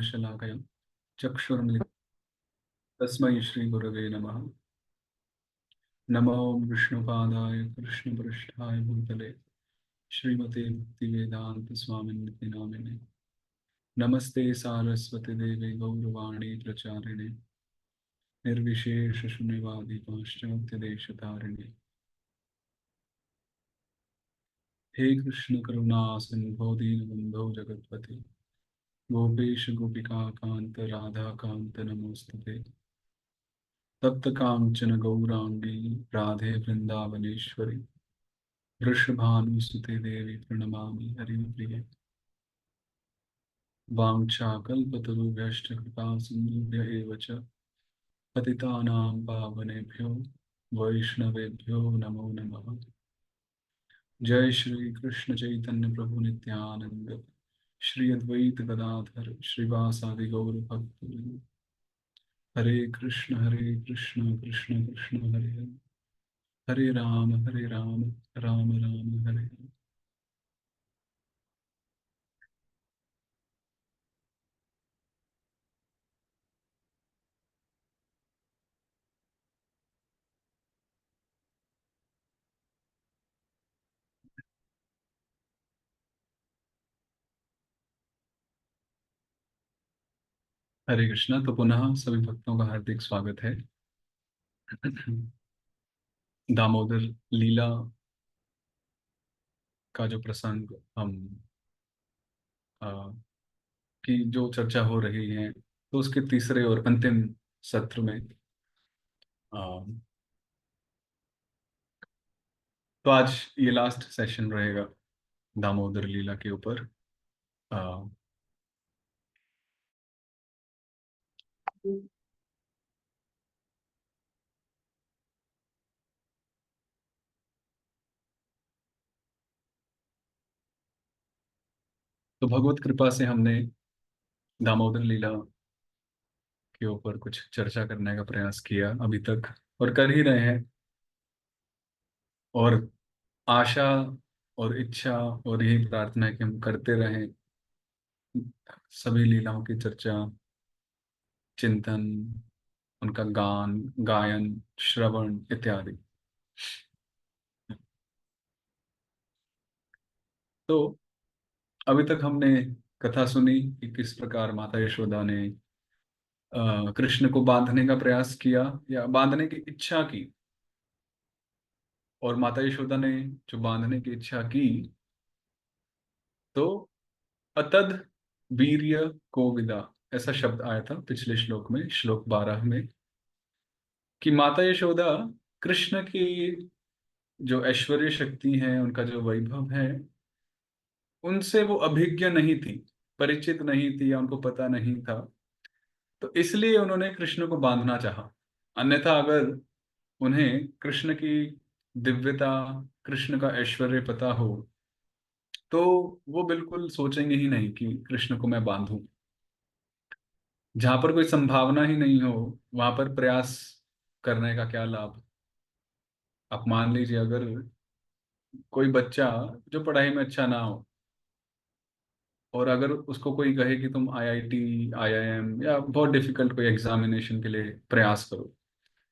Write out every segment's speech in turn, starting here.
शलाकया चक्षुरुन्मिलितं तस्मै श्रीगुरवे नमः। नमो विष्णुपादाय कृष्णपृष्ठाय भूतले श्रीमते भक्तिवेदांत स्वामिनिति नामिने। नमस्ते सारस्वती देवे गौरवाणी प्रचारिणे निर्विशेष शून्यवादी पाश्चात्य देशतारिणे। हे कृष्ण करुणा सिंधो दीनबंधो जगत्पते गोपेश गोपिका कांत राधा कांत नमोस्तुते। तप्त कांचन गौरांगी राधे वृंदावनेश्वरी वृषभानुसुते देवी प्रणमामि हरिप्रिये। वाञ्छाकल्पतरुभ्यश्च कृपा सिन्धुभ्य एव च पतितानां पावनेभ्यो वैष्णवेभ्यो नमो नमः। जय श्री कृष्ण चैतन्य प्रभु नित्यानंद श्री अद्वैत गदाधर श्रीवासादि गौर भक्तवृंद। हरे कृष्ण कृष्ण कृष्ण हरे हरे, हरे राम राम राम हरे हरे। हरे कृष्णा। तो पुनः सभी भक्तों का हार्दिक स्वागत है। दामोदर लीला का जो प्रसंग हम अ, की जो चर्चा हो रही है, तो उसके तीसरे और अंतिम सत्र में अ, तो आज ये लास्ट सेशन रहेगा दामोदर लीला के ऊपर। अ, तो भगवत कृपा से हमने दामोदर लीला के ऊपर कुछ चर्चा करने का प्रयास किया अभी तक, और कर ही रहे हैं। और आशा और इच्छा और यही प्रार्थना है कि हम करते रहें सभी लीलाओं की चर्चा, चिंतन, उनका गान, गायन, श्रवण इत्यादि। तो अभी तक हमने कथा सुनी कि किस प्रकार माता यशोदा ने कृष्ण को बांधने का प्रयास किया या बांधने की इच्छा की, और माता यशोदा ने जो बांधने की इच्छा की, तो अतद वीर्य कोविदा ऐसा शब्द आया था पिछले श्लोक में, श्लोक 12 में, कि माता यशोदा कृष्ण की जो ऐश्वर्य शक्ति है, उनका जो वैभव है, उनसे वो अभिज्ञ नहीं थी, परिचित नहीं थी, या उनको पता नहीं था। तो इसलिए उन्होंने कृष्ण को बांधना चाहा। अन्यथा अगर उन्हें कृष्ण की दिव्यता, कृष्ण का ऐश्वर्य पता हो, तो वो बिल्कुल सोचेंगे ही नहीं कि कृष्ण को मैं बांधूं। जहां पर कोई संभावना ही नहीं हो, वहां पर प्रयास करने का क्या लाभ। आप मान लीजिए, अगर कोई बच्चा जो पढ़ाई में अच्छा ना हो, और अगर उसको कोई कहे कि तुम आईआईटी, आईआईएम या बहुत डिफिकल्ट कोई एग्जामिनेशन के लिए प्रयास करो,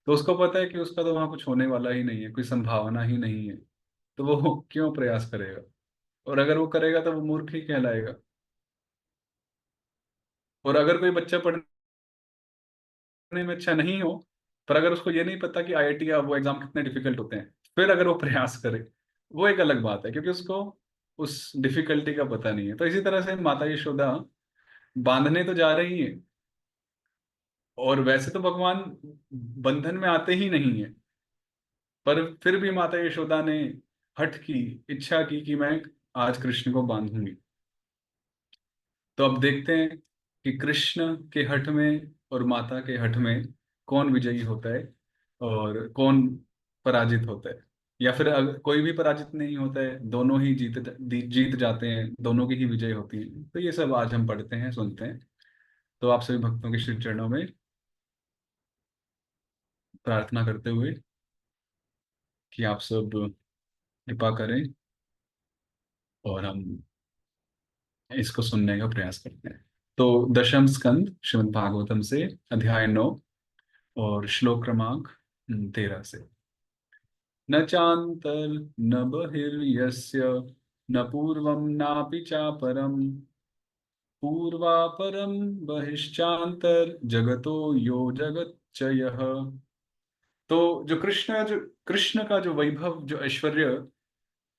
तो उसको पता है कि उसका तो वहां कुछ होने वाला ही नहीं है, कोई संभावना ही नहीं है, तो वो क्यों प्रयास करेगा। और अगर वो करेगा तो वो मूर्ख ही कहलाएगा। और अगर कोई बच्चा पढ़ने में अच्छा नहीं हो, पर अगर उसको ये नहीं पता कि आईआईटी या वो एग्जाम कितने डिफिकल्ट होते हैं, फिर अगर वो प्रयास करे, वो एक अलग बात है, क्योंकि उसको उस डिफिकल्टी का पता नहीं है। तो इसी तरह से माता यशोदा बांधने तो जा रही है, और वैसे तो भगवान बंधन में आते ही नहीं है, पर फिर भी माता यशोदा ने हठ की, इच्छा की कि मैं आज कृष्ण को बांधूंगी। तो अब देखते हैं कि कृष्ण के हठ में और माता के हठ में कौन विजयी होता है और कौन पराजित होता है। या फिर अगर कोई भी पराजित नहीं होता है, दोनों ही जीत जाते हैं, दोनों की ही विजय होती है। तो ये सब आज हम पढ़ते हैं, सुनते हैं। तो आप सभी भक्तों के श्री चरणों में प्रार्थना करते हुए कि आप सब कृपा करें और हम इसको सुनने का प्रयास करते हैं। तो दशम स्कंद श्रीमद् भागवतम से अध्याय 9 और श्लोक क्रमांक 13 से। न चांतर न बहिर्यस्य न पूर्वम नापि चापरम पूर्वापरम बहिश्चांतर जगतो यो जगच्चयः। तो जो कृष्ण का जो वैभव, जो ऐश्वर्य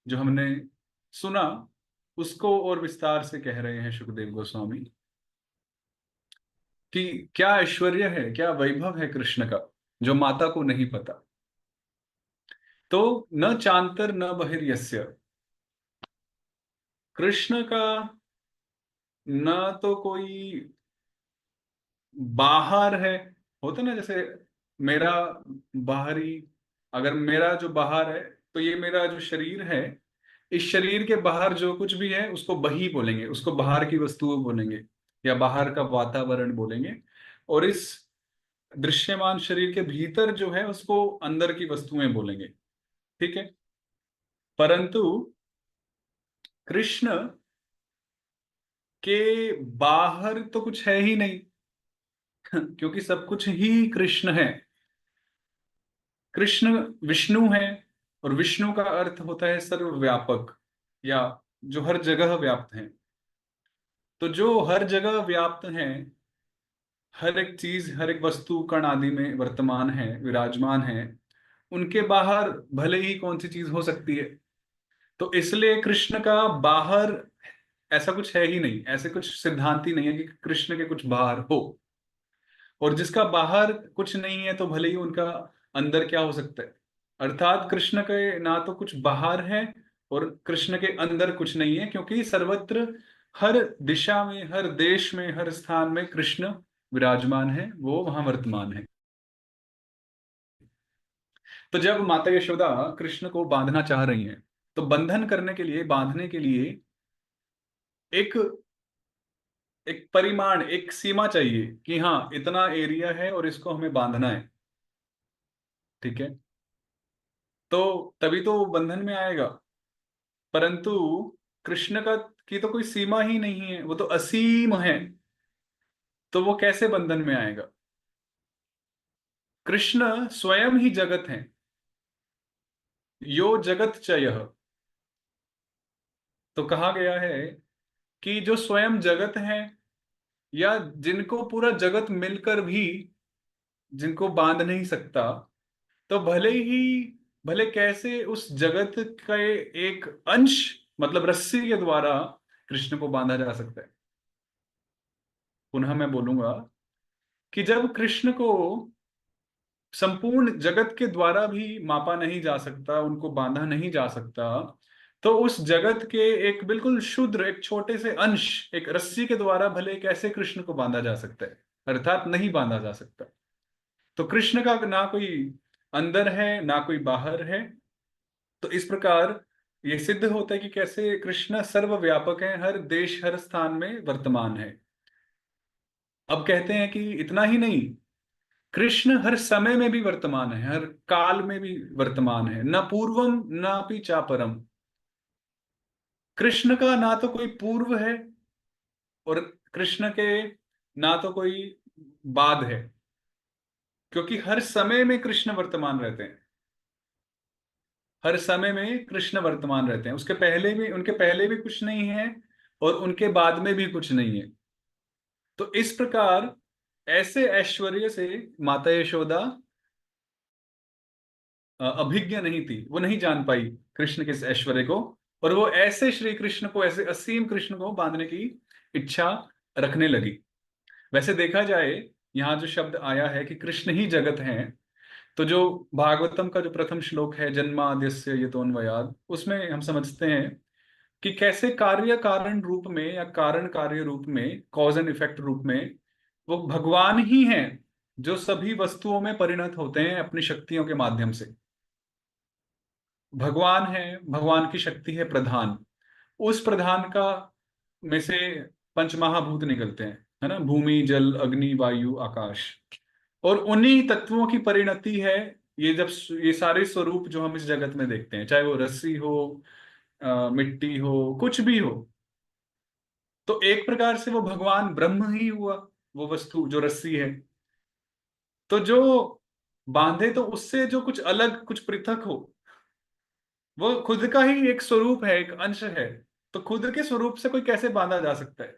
जो हमने सुना, उसको और विस्तार से कह रहे हैं सुखदेव गोस्वामी कि क्या ऐश्वर्य है, क्या वैभव है कृष्ण का, जो माता को नहीं पता। तो न चांतर न बहिर्यस्य, कृष्ण का न तो कोई बाहर है, होता ना, जैसे मेरा बाहरी, अगर मेरा जो बाहर है तो ये मेरा जो शरीर है, इस शरीर के बाहर जो कुछ भी है उसको बही बोलेंगे, उसको बाहर की वस्तुओं बोलेंगे या बाहर का वातावरण बोलेंगे। और इस दृश्यमान शरीर के भीतर जो है उसको अंदर की वस्तुएं बोलेंगे। ठीक है। परंतु कृष्ण के बाहर तो कुछ है ही नहीं क्योंकि सब कुछ ही कृष्ण है। कृष्ण विष्णु है, और विष्णु का अर्थ होता है सर्वव्यापक, या जो हर जगह व्याप्त है। तो जो हर जगह व्याप्त है, हर एक चीज, हर एक वस्तु कण आदि में वर्तमान है, विराजमान है, उनके बाहर भले ही कौन सी चीज हो सकती है। तो इसलिए कृष्ण का बाहर ऐसा कुछ है ही नहीं, ऐसे कुछ सिद्धांत ही नहीं है कि कृष्ण के कुछ बाहर हो। और जिसका बाहर कुछ नहीं है तो भले ही उनका अंदर क्या हो सकता है। अर्थात कृष्ण के ना तो कुछ बाहर है और कृष्ण के अंदर कुछ नहीं है, क्योंकि सर्वत्र, हर दिशा में, हर देश में, हर स्थान में कृष्ण विराजमान है, वो वहां वर्तमान है। तो जब माता यशोदा कृष्ण को बांधना चाह रही हैं, तो बंधन करने के लिए, बांधने के लिए एक एक परिमाण, एक सीमा चाहिए कि हाँ इतना एरिया है और इसको हमें बांधना है। ठीक है। तो तभी तो वो बंधन में आएगा। परंतु कृष्ण का की तो कोई सीमा ही नहीं है, वो तो असीम है। तो वो कैसे बंधन में आएगा? कृष्ण स्वयं ही जगत है, यो जगत चयः। तो कहा गया है कि जो स्वयं जगत है, या जिनको पूरा जगत मिलकर भी जिनको बांध नहीं सकता, तो भले कैसे उस जगत के एक अंश, मतलब रस्सी के द्वारा कृष्ण को बांधा जा सकता है। पुनः मैं बोलूंगा कि जब कृष्ण को संपूर्ण जगत के द्वारा भी मापा नहीं जा सकता, उनको बांधा नहीं जा सकता, तो उस जगत के एक बिल्कुल क्षुद्र, एक छोटे से अंश, एक रस्सी के द्वारा भले कैसे कृष्ण को बांधा जा सकता है, अर्थात नहीं बांधा जा सकता। तो कृष्ण का ना कोई अंदर है ना कोई बाहर है। तो इस प्रकार ये सिद्ध होता है कि कैसे कृष्ण सर्वव्यापक है, हर देश हर स्थान में वर्तमान है। अब कहते हैं कि इतना ही नहीं, कृष्ण हर समय में भी वर्तमान है, हर काल में भी वर्तमान है। न पूर्वम न पी चापरम, कृष्ण का ना तो कोई पूर्व है और कृष्ण के ना तो कोई बाद है, क्योंकि हर समय में कृष्ण वर्तमान रहते हैं। हर समय में कृष्ण वर्तमान रहते हैं, उसके पहले भी, उनके पहले भी कुछ नहीं है और उनके बाद में भी कुछ नहीं है। तो इस प्रकार ऐसे ऐश्वर्य से माता यशोदा अभिज्ञ नहीं थी, वो नहीं जान पाई कृष्ण के इस ऐश्वर्य को। और वो ऐसे श्री कृष्ण को, ऐसे असीम कृष्ण को बांधने की इच्छा रखने लगी। वैसे देखा जाए, यहाँ जो शब्द आया है कि कृष्ण ही जगत है, तो जो भागवतम का जो प्रथम श्लोक है, जन्माद्यस्य यतोन्वयात्, उसमें हम समझते हैं कि कैसे कार्य कारण रूप में, या कारण कार्य रूप में, कॉज एंड इफेक्ट रूप में, वो भगवान ही हैं जो सभी वस्तुओं में परिणत होते हैं अपनी शक्तियों के माध्यम से। भगवान है, भगवान की शक्ति है प्रधान। उस प्रधान का में से पंच महाभूत निकलते हैं, है ना, भूमि जल अग्नि वायु आकाश। और उन्हीं तत्वों की परिणति है ये, जब ये सारे स्वरूप जो हम इस जगत में देखते हैं, चाहे वो रस्सी हो, मिट्टी हो, कुछ भी हो, तो एक प्रकार से वो भगवान ब्रह्म ही हुआ, वो वस्तु जो रस्सी है। तो जो बांधे तो उससे जो कुछ अलग, कुछ पृथक हो, वो खुद का ही एक स्वरूप है, एक अंश है। तो खुद के स्वरूप से कोई कैसे बांधा जा सकता है?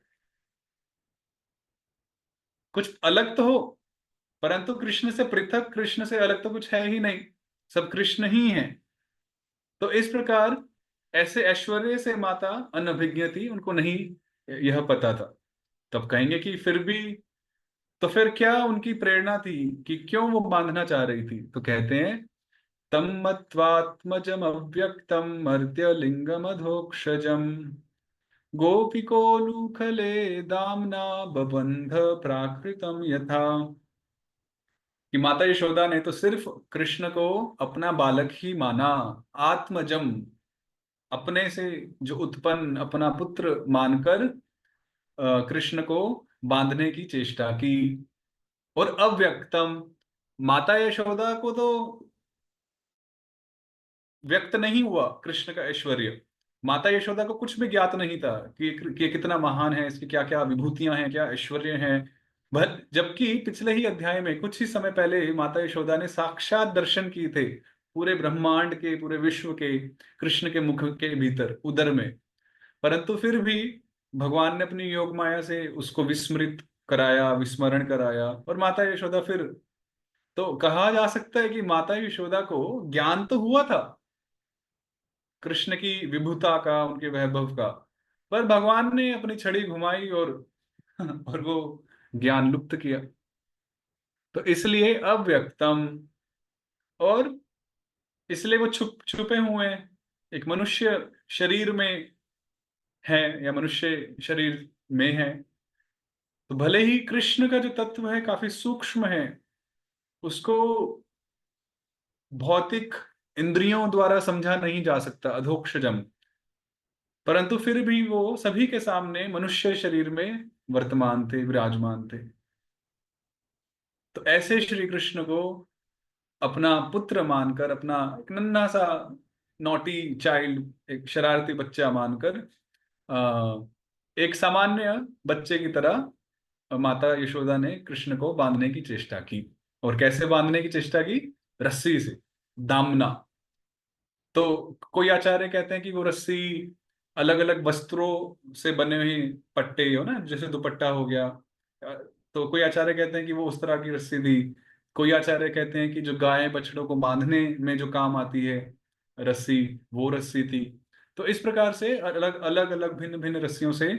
कुछ अलग तो हो, परंतु कृष्ण से पृथक, कृष्ण से अलग तो कुछ है ही नहीं, सब कृष्ण ही है। तो इस प्रकार ऐसे ऐश्वर्य से माता अनभिज्ञ थी, उनको नहीं यह पता था। तब कहेंगे कि फिर भी, तो फिर क्या उनकी प्रेरणा थी कि क्यों वो बांधना चाह रही थी? तो कहते हैं, तम मत्वात्मजम अव्यक्तम मर्त्य लिंगम अधोक्षजम गोपिकोलूखले दाम्ना बबंध प्राकृतम यथा। कि माता यशोदा ने तो सिर्फ कृष्ण को अपना बालक ही माना, आत्मजम, अपने से जो उत्पन्न अपना पुत्र मानकर कृष्ण को बांधने की चेष्टा की। और अव्यक्तम, माता यशोदा को तो व्यक्त नहीं हुआ कृष्ण का ऐश्वर्य। माता यशोदा को कुछ भी ज्ञात नहीं था कि कितना महान है, इसकी क्या क्या विभूतियां हैं, क्या ऐश्वर्य हैं। जबकि पिछले ही अध्याय में कुछ ही समय पहले माता यशोदा ने साक्षात दर्शन किए थे पूरे ब्रह्मांड के, पूरे विश्व के, कृष्ण के मुख के भीतर, उदर में। परंतु फिर भी भगवान ने अपनी योग माया से उसको विस्मृत कराया, विस्मरण कराया। और माता यशोदा फिर, तो कहा जा सकता है कि माता यशोदा को ज्ञान तो हुआ था कृष्ण की विभुता का, उनके वैभव का, पर भगवान ने अपनी छड़ी घुमाई और और वो ज्ञान लुप्त किया। तो इसलिए अव्यक्तम, और इसलिए वो छुप छुपे हुए हैं, एक मनुष्य शरीर में है, या मनुष्य शरीर में है। तो भले ही कृष्ण का जो तत्व है काफी सूक्ष्म है, उसको भौतिक इंद्रियों द्वारा समझा नहीं जा सकता, अधोक्षजम, परंतु फिर भी वो सभी के सामने मनुष्य शरीर में वर्तमान थे, विराजमान थे। तो ऐसे श्री कृष्ण को अपना पुत्र मानकर, अपना एक नन्हा सा नॉटी चाइल्ड, एक शरारती बच्चा मानकर, एक सामान्य बच्चे की तरह माता यशोदा ने कृष्ण को बांधने की चेष्टा की। और कैसे बांधने की चेष्टा की? रस्सी से, दामना। तो कोई आचार्य कहते हैं कि वो रस्सी अलग अलग वस्त्रों से बने हुए पट्टे हो ना, जैसे दुपट्टा हो गया। अ, तो कोई आचार्य कहते हैं कि वो उस तरह की रस्सी थी। कोई आचार्य कहते हैं कि जो गाय बछड़ों को बांधने में जो काम आती है रस्सी, वो रस्सी थी। तो इस प्रकार से अलग अलग अलग भिन्न भिन्न रस्सियों से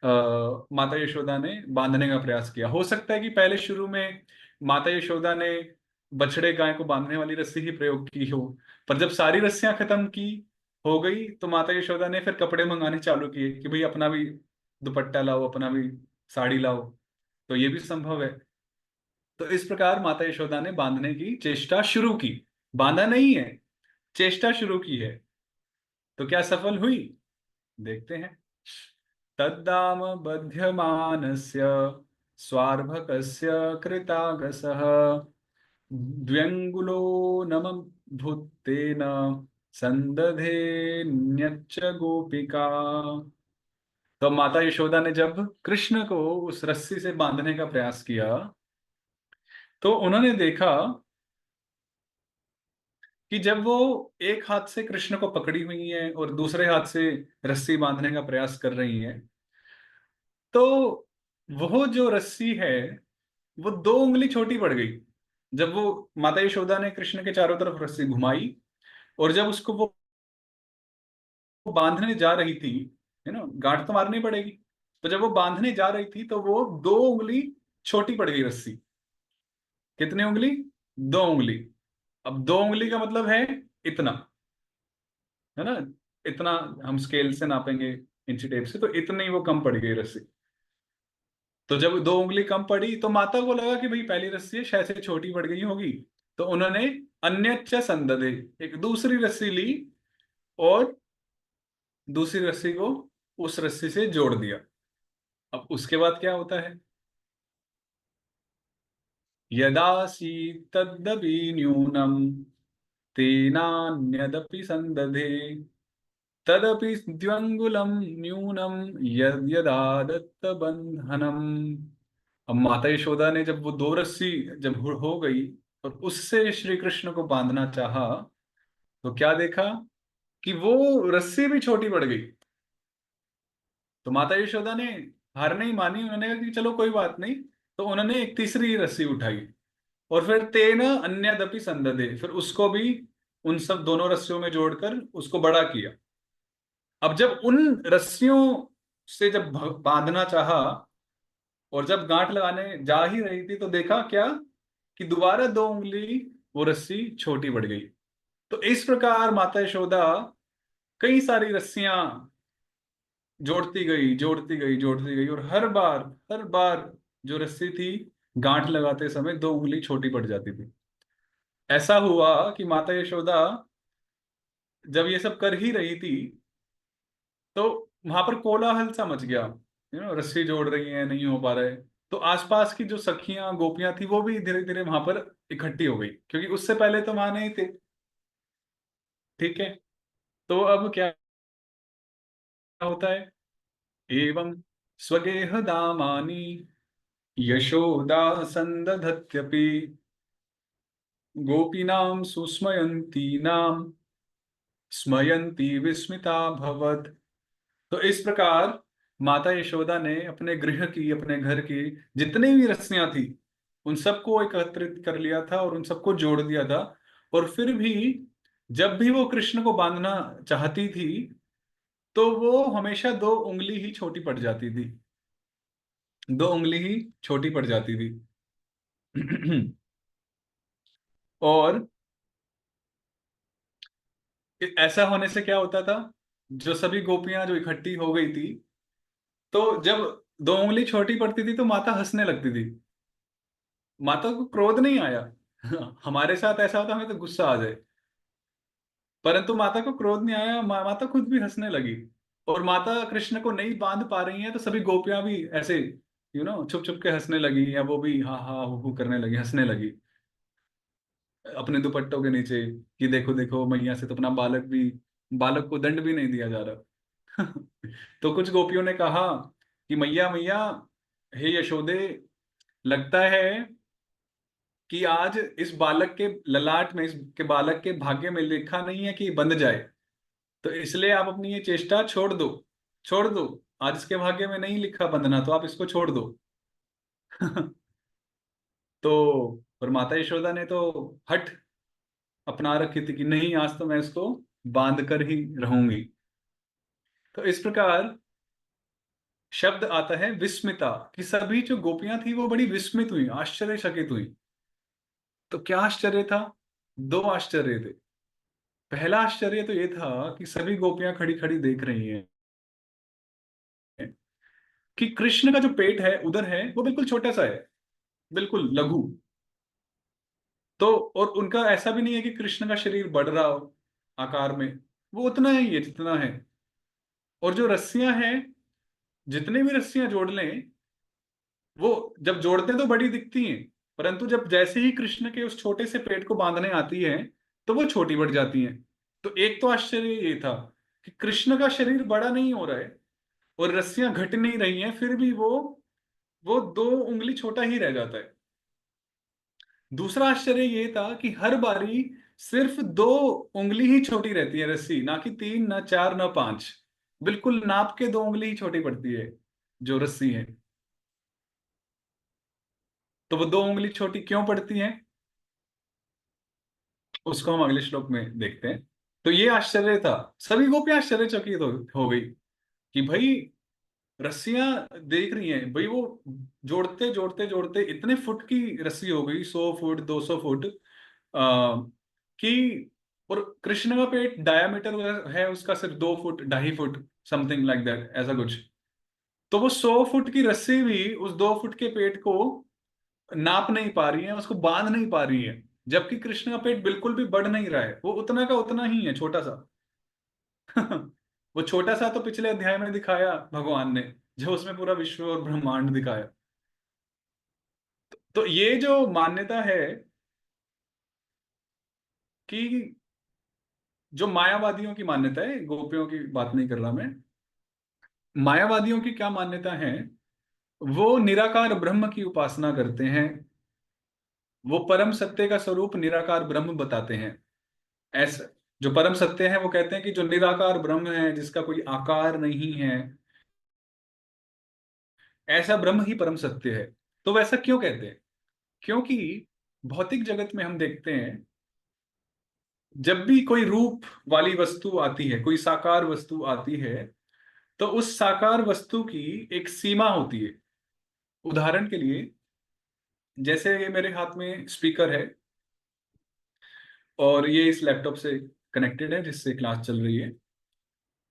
माता यशोदा ने बांधने का प्रयास किया। हो सकता है कि पहले शुरू में माता यशोदा ने बछड़े गाय को बांधने वाली रस्सी ही प्रयोग की हो, पर जब सारी रस्सियां खत्म की हो गई तो माता यशोदा ने फिर कपड़े मंगाने चालू किए कि भाई अपना भी दुपट्टा लाओ, अपना भी साड़ी लाओ। तो ये भी संभव है। तो इस प्रकार माता यशोदा ने बांधने की चेष्टा शुरू की, बांधा नहीं है, चेष्टा शुरू की है। तो क्या सफल हुई? देखते हैं। तद्दाम बध्यमानस्य स्वार्भकस्य कृतागसः द्व्यंगुलो नम भूतेन संदधे न्यच्च गोपिका। तो माता यशोदा ने जब कृष्ण को उस रस्सी से बांधने का प्रयास किया, तो उन्होंने देखा कि जब वो एक हाथ से कृष्ण को पकड़ी हुई है और दूसरे हाथ से रस्सी बांधने का प्रयास कर रही है, तो वो जो रस्सी है वो 2 उंगली छोटी पड़ गई। जब वो माता यशोदा ने कृष्ण के चारों तरफ रस्सी घुमाई, और जब उसको वो बांधने जा रही थी, है ना, गांठ तो मारनी पड़ेगी, तो जब वो बांधने जा रही थी तो वो 2 उंगली छोटी पड़ गई रस्सी। कितनी उंगली? 2 उंगली। अब 2 उंगली का मतलब है इतना, है ना, इतना। हम स्केल से नापेंगे, इंची टेप से, तो इतनी वो कम पड़ गई रस्सी। तो जब 2 उंगली कम पड़ी तो माता को लगा कि भाई पहली रस्सी शायद से छोटी पड़ गई होगी। तो उन्होंने अन्यच्च संदधे, एक दूसरी रस्सी ली और दूसरी रस्सी को उस रस्सी से जोड़ दिया। अब उसके बाद क्या होता है? यदासी तदपि न्यूनम तेनान्यदपि संदधे तदपि द्व्यंगुलम न्यूनम यद्यदादत्त बंधनम। अब माता यशोदा ने जब वो दो रस्सी जब हो गई और उससे श्री कृष्ण को बांधना चाहा, तो क्या देखा कि वो रस्सी भी छोटी पड़ गई। तो माता यशोदा ने हार नहीं मानी, उन्होंने कहा कि चलो कोई बात नहीं। तो उन्होंने एक तीसरी रस्सी उठाई और फिर तेन अन्यदपि संददे, फिर उसको भी उन सब दोनों रस्सियों में जोड़कर उसको बड़ा किया। अब जब उन रस्सियों से जब बांधना चाहा और जब गांठ लगाने जा ही रही थी, तो देखा क्या कि दोबारा 2 उंगली वो रस्सी छोटी पड़ गई। तो इस प्रकार माता यशोदा कई सारी रस्सियां जोड़ती गई, जोड़ती गई, जोड़ती गई, और हर बार जो रस्सी थी, गांठ लगाते समय 2 उंगली छोटी पड़ जाती थी। ऐसा हुआ कि माता यशोदा जब ये सब कर ही रही थी, तो वहां पर कोलाहल सा मच गया। रस्सी जोड़ रही है, नहीं हो पा रहे। तो आसपास की जो सखियां गोपियां थी, वो भी धीरे धीरे वहां पर इकट्ठी हो गई, क्योंकि उससे पहले तो वहां नहीं थे। ठीक है। तो अब क्या होता है, एवं स्वगेह दामानि यशोदा संदधत्यपि गोपीनां सुस्मयन्तीनां स्मयन्ती विस्मिता भवत्। तो इस प्रकार माता यशोदा ने अपने गृह की, अपने घर की जितनी भी रस्सियां थी, उन सबको एकत्रित कर लिया था और उन सबको जोड़ दिया था। और फिर भी जब भी वो कृष्ण को बांधना चाहती थी, तो वो हमेशा 2 उंगली ही छोटी पड़ जाती थी, 2 उंगली ही छोटी पड़ जाती थी। और ऐसा होने से क्या होता था, जो सभी गोपियां जो इकट्ठी हो गई थी, तो जब 2 उंगली छोटी पड़ती थी, तो माता हंसने लगती थी। माता को क्रोध नहीं आया। हमारे साथ ऐसा होता, हमें तो गुस्सा आ जाए, परंतु माता को क्रोध नहीं आया। माता खुद भी हंसने लगी। और माता कृष्ण को नहीं बांध पा रही हैं, तो सभी गोपियां भी ऐसे छुप छुप के हंसने लगी, या वो भी हा हा हु हु करने लगी, हंसने लगी अपने दुपट्टों के नीचे, कि देखो देखो मैया से तो अपना बालक को दंड भी नहीं दिया जा रहा। तो कुछ गोपियों ने कहा कि मैया मैया, हे यशोदे, लगता है कि आज इस बालक के ललाट में, इसके बालक के भाग्य में लिखा नहीं है कि बंध जाए। तो इसलिए आप अपनी ये चेष्टा छोड़ दो, छोड़ दो। आज इसके भाग्य में नहीं लिखा बंधना, तो आप इसको छोड़ दो। तो पर माता यशोदा ने तो हट अपना रखी थी कि नहीं, आज तो मैं इसको बांध कर ही रहूंगी। तो इस प्रकार शब्द आता है विस्मिता, कि सभी जो गोपियां थी वो बड़ी विस्मित हुई, आश्चर्यचकित हुई। तो क्या आश्चर्य था? 2 आश्चर्य थे। पहला आश्चर्य तो ये था कि सभी गोपियां खड़ी खड़ी देख रही हैं कि कृष्ण का जो पेट है, उधर है, वो बिल्कुल छोटा सा है, बिल्कुल लघु। तो और उनका ऐसा भी नहीं है कि कृष्ण का शरीर बढ़ रहा हो आकार में, वो उतना ही है जितना है। और जो रस्सियां हैं, जितनी भी रस्सियां जोड़ लें, वो जब जोड़ते हैं तो बड़ी दिखती हैं, परंतु जब जैसे ही कृष्ण के उस छोटे से पेट को बांधने आती है, तो वो छोटी बढ़ जाती हैं। तो एक तो आश्चर्य ये था कि कृष्ण का शरीर बड़ा नहीं हो रहा है और रस्सियां घट नहीं रही हैं, फिर भी वो 2 उंगली छोटा ही रह जाता है। दूसरा आश्चर्य ये था कि हर बारी सिर्फ 2 उंगली ही छोटी रहती है रस्सी, ना कि 3, ना 4, ना 5। बिल्कुल नाप के 2 उंगली ही छोटी पड़ती है जो रस्सी है। तो वो 2 उंगली छोटी क्यों पड़ती है, उसको हम अगले श्लोक में देखते हैं। तो ये आश्चर्य था। सभी गोपियां आश्चर्यचकित हो गई कि भाई रस्सियां देख रही हैं भाई, वो जोड़ते जोड़ते जोड़ते इतने फुट की रस्सी हो गई, 100 फुट, 200 फुट, कि और कृष्ण का पेट डायामीटर है उसका सिर्फ 2 foot, 2.5 foot, something like that, ऐसा कुछ। तो वो 100 फुट की रस्सी भी उस 2 फुट के पेट को नाप नहीं पा रही है, उसको बांध नहीं पा रही है। जबकि कृष्ण का पेट बिल्कुल भी बढ़ नहीं रहा है, वो उतना का उतना ही है, छोटा सा। वो छोटा सा तो पिछले अध्याय में दिखाया भगवान ने, जो उसमें पूरा विश्व और ब्रह्मांड दिखाया। तो ये जो मान्यता है कि जो मायावादियों की मान्यता है, गोपियों की बात नहीं कर रहा मैं, मायावादियों की क्या मान्यता है, वो निराकार ब्रह्म की उपासना करते हैं, वो परम सत्य का स्वरूप निराकार ब्रह्म बताते हैं। ऐसा जो परम सत्य है वो कहते हैं कि जो निराकार ब्रह्म है जिसका कोई आकार नहीं है, ऐसा ब्रह्म ही परम सत्य है। तो वैसा क्यों कहते हैं? क्योंकि भौतिक जगत में हम देखते हैं, जब भी कोई रूप वाली वस्तु आती है, कोई साकार वस्तु आती है, तो उस साकार वस्तु की एक सीमा होती है। उदाहरण के लिए, जैसे ये मेरे हाथ में स्पीकर है और ये इस लैपटॉप से कनेक्टेड है जिससे क्लास चल रही है।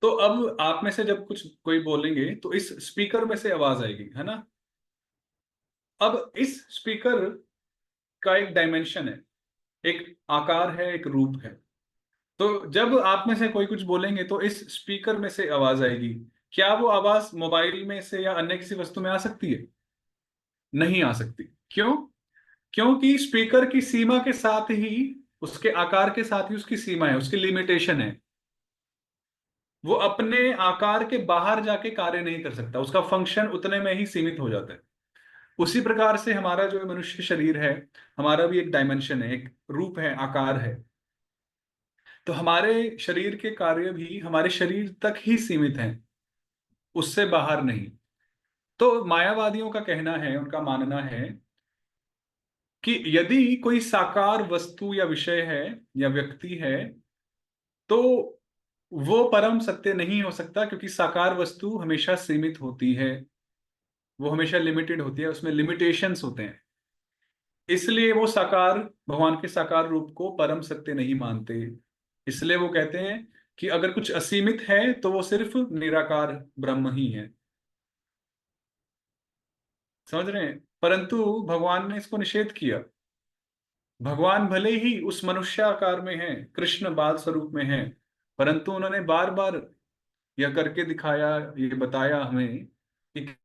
तो अब आप में से जब कुछ कोई बोलेंगे तो इस स्पीकर में से आवाज आएगी, है ना? अब इस स्पीकर का एक डायमेंशन है, एक आकार है, एक रूप है। तो जब आप में से कोई कुछ बोलेंगे तो इस स्पीकर में से आवाज आएगी। क्या वो आवाज मोबाइल में से या अन्य किसी वस्तु में आ सकती है? नहीं आ सकती। क्यों? क्योंकि स्पीकर की सीमा के साथ ही, उसके आकार के साथ ही उसकी सीमा है, उसकी लिमिटेशन है। वो अपने आकार के बाहर जाके कार्य नहीं कर सकता, उसका फंक्शन उतने में ही सीमित हो जाता है। उसी प्रकार से हमारा जो मनुष्य शरीर है, हमारा भी एक डायमेंशन है, एक रूप है, आकार है। तो हमारे शरीर के कार्य भी हमारे शरीर तक ही सीमित हैं, उससे बाहर नहीं। तो मायावादियों का कहना है, उनका मानना है कि यदि कोई साकार वस्तु या विषय है या व्यक्ति है, तो वो परम सत्य नहीं हो सकता, क्योंकि साकार वस्तु हमेशा सीमित होती है, वो हमेशा लिमिटेड होती है, उसमें लिमिटेशंस होते हैं। इसलिए वो साकार, भगवान के साकार रूप को परम सत्य नहीं मानते। इसलिए वो कहते हैं कि अगर कुछ असीमित है तो वो सिर्फ निराकार ब्रह्म ही है। समझ रहे हैं? परंतु भगवान ने इसको निषेध किया। भगवान भले ही उस मनुष्याकार में हैं, कृष्ण बाल स्वरूप में हैं, परंतु उन्होंने बार बार यह करके दिखाया, ये बताया हमें कि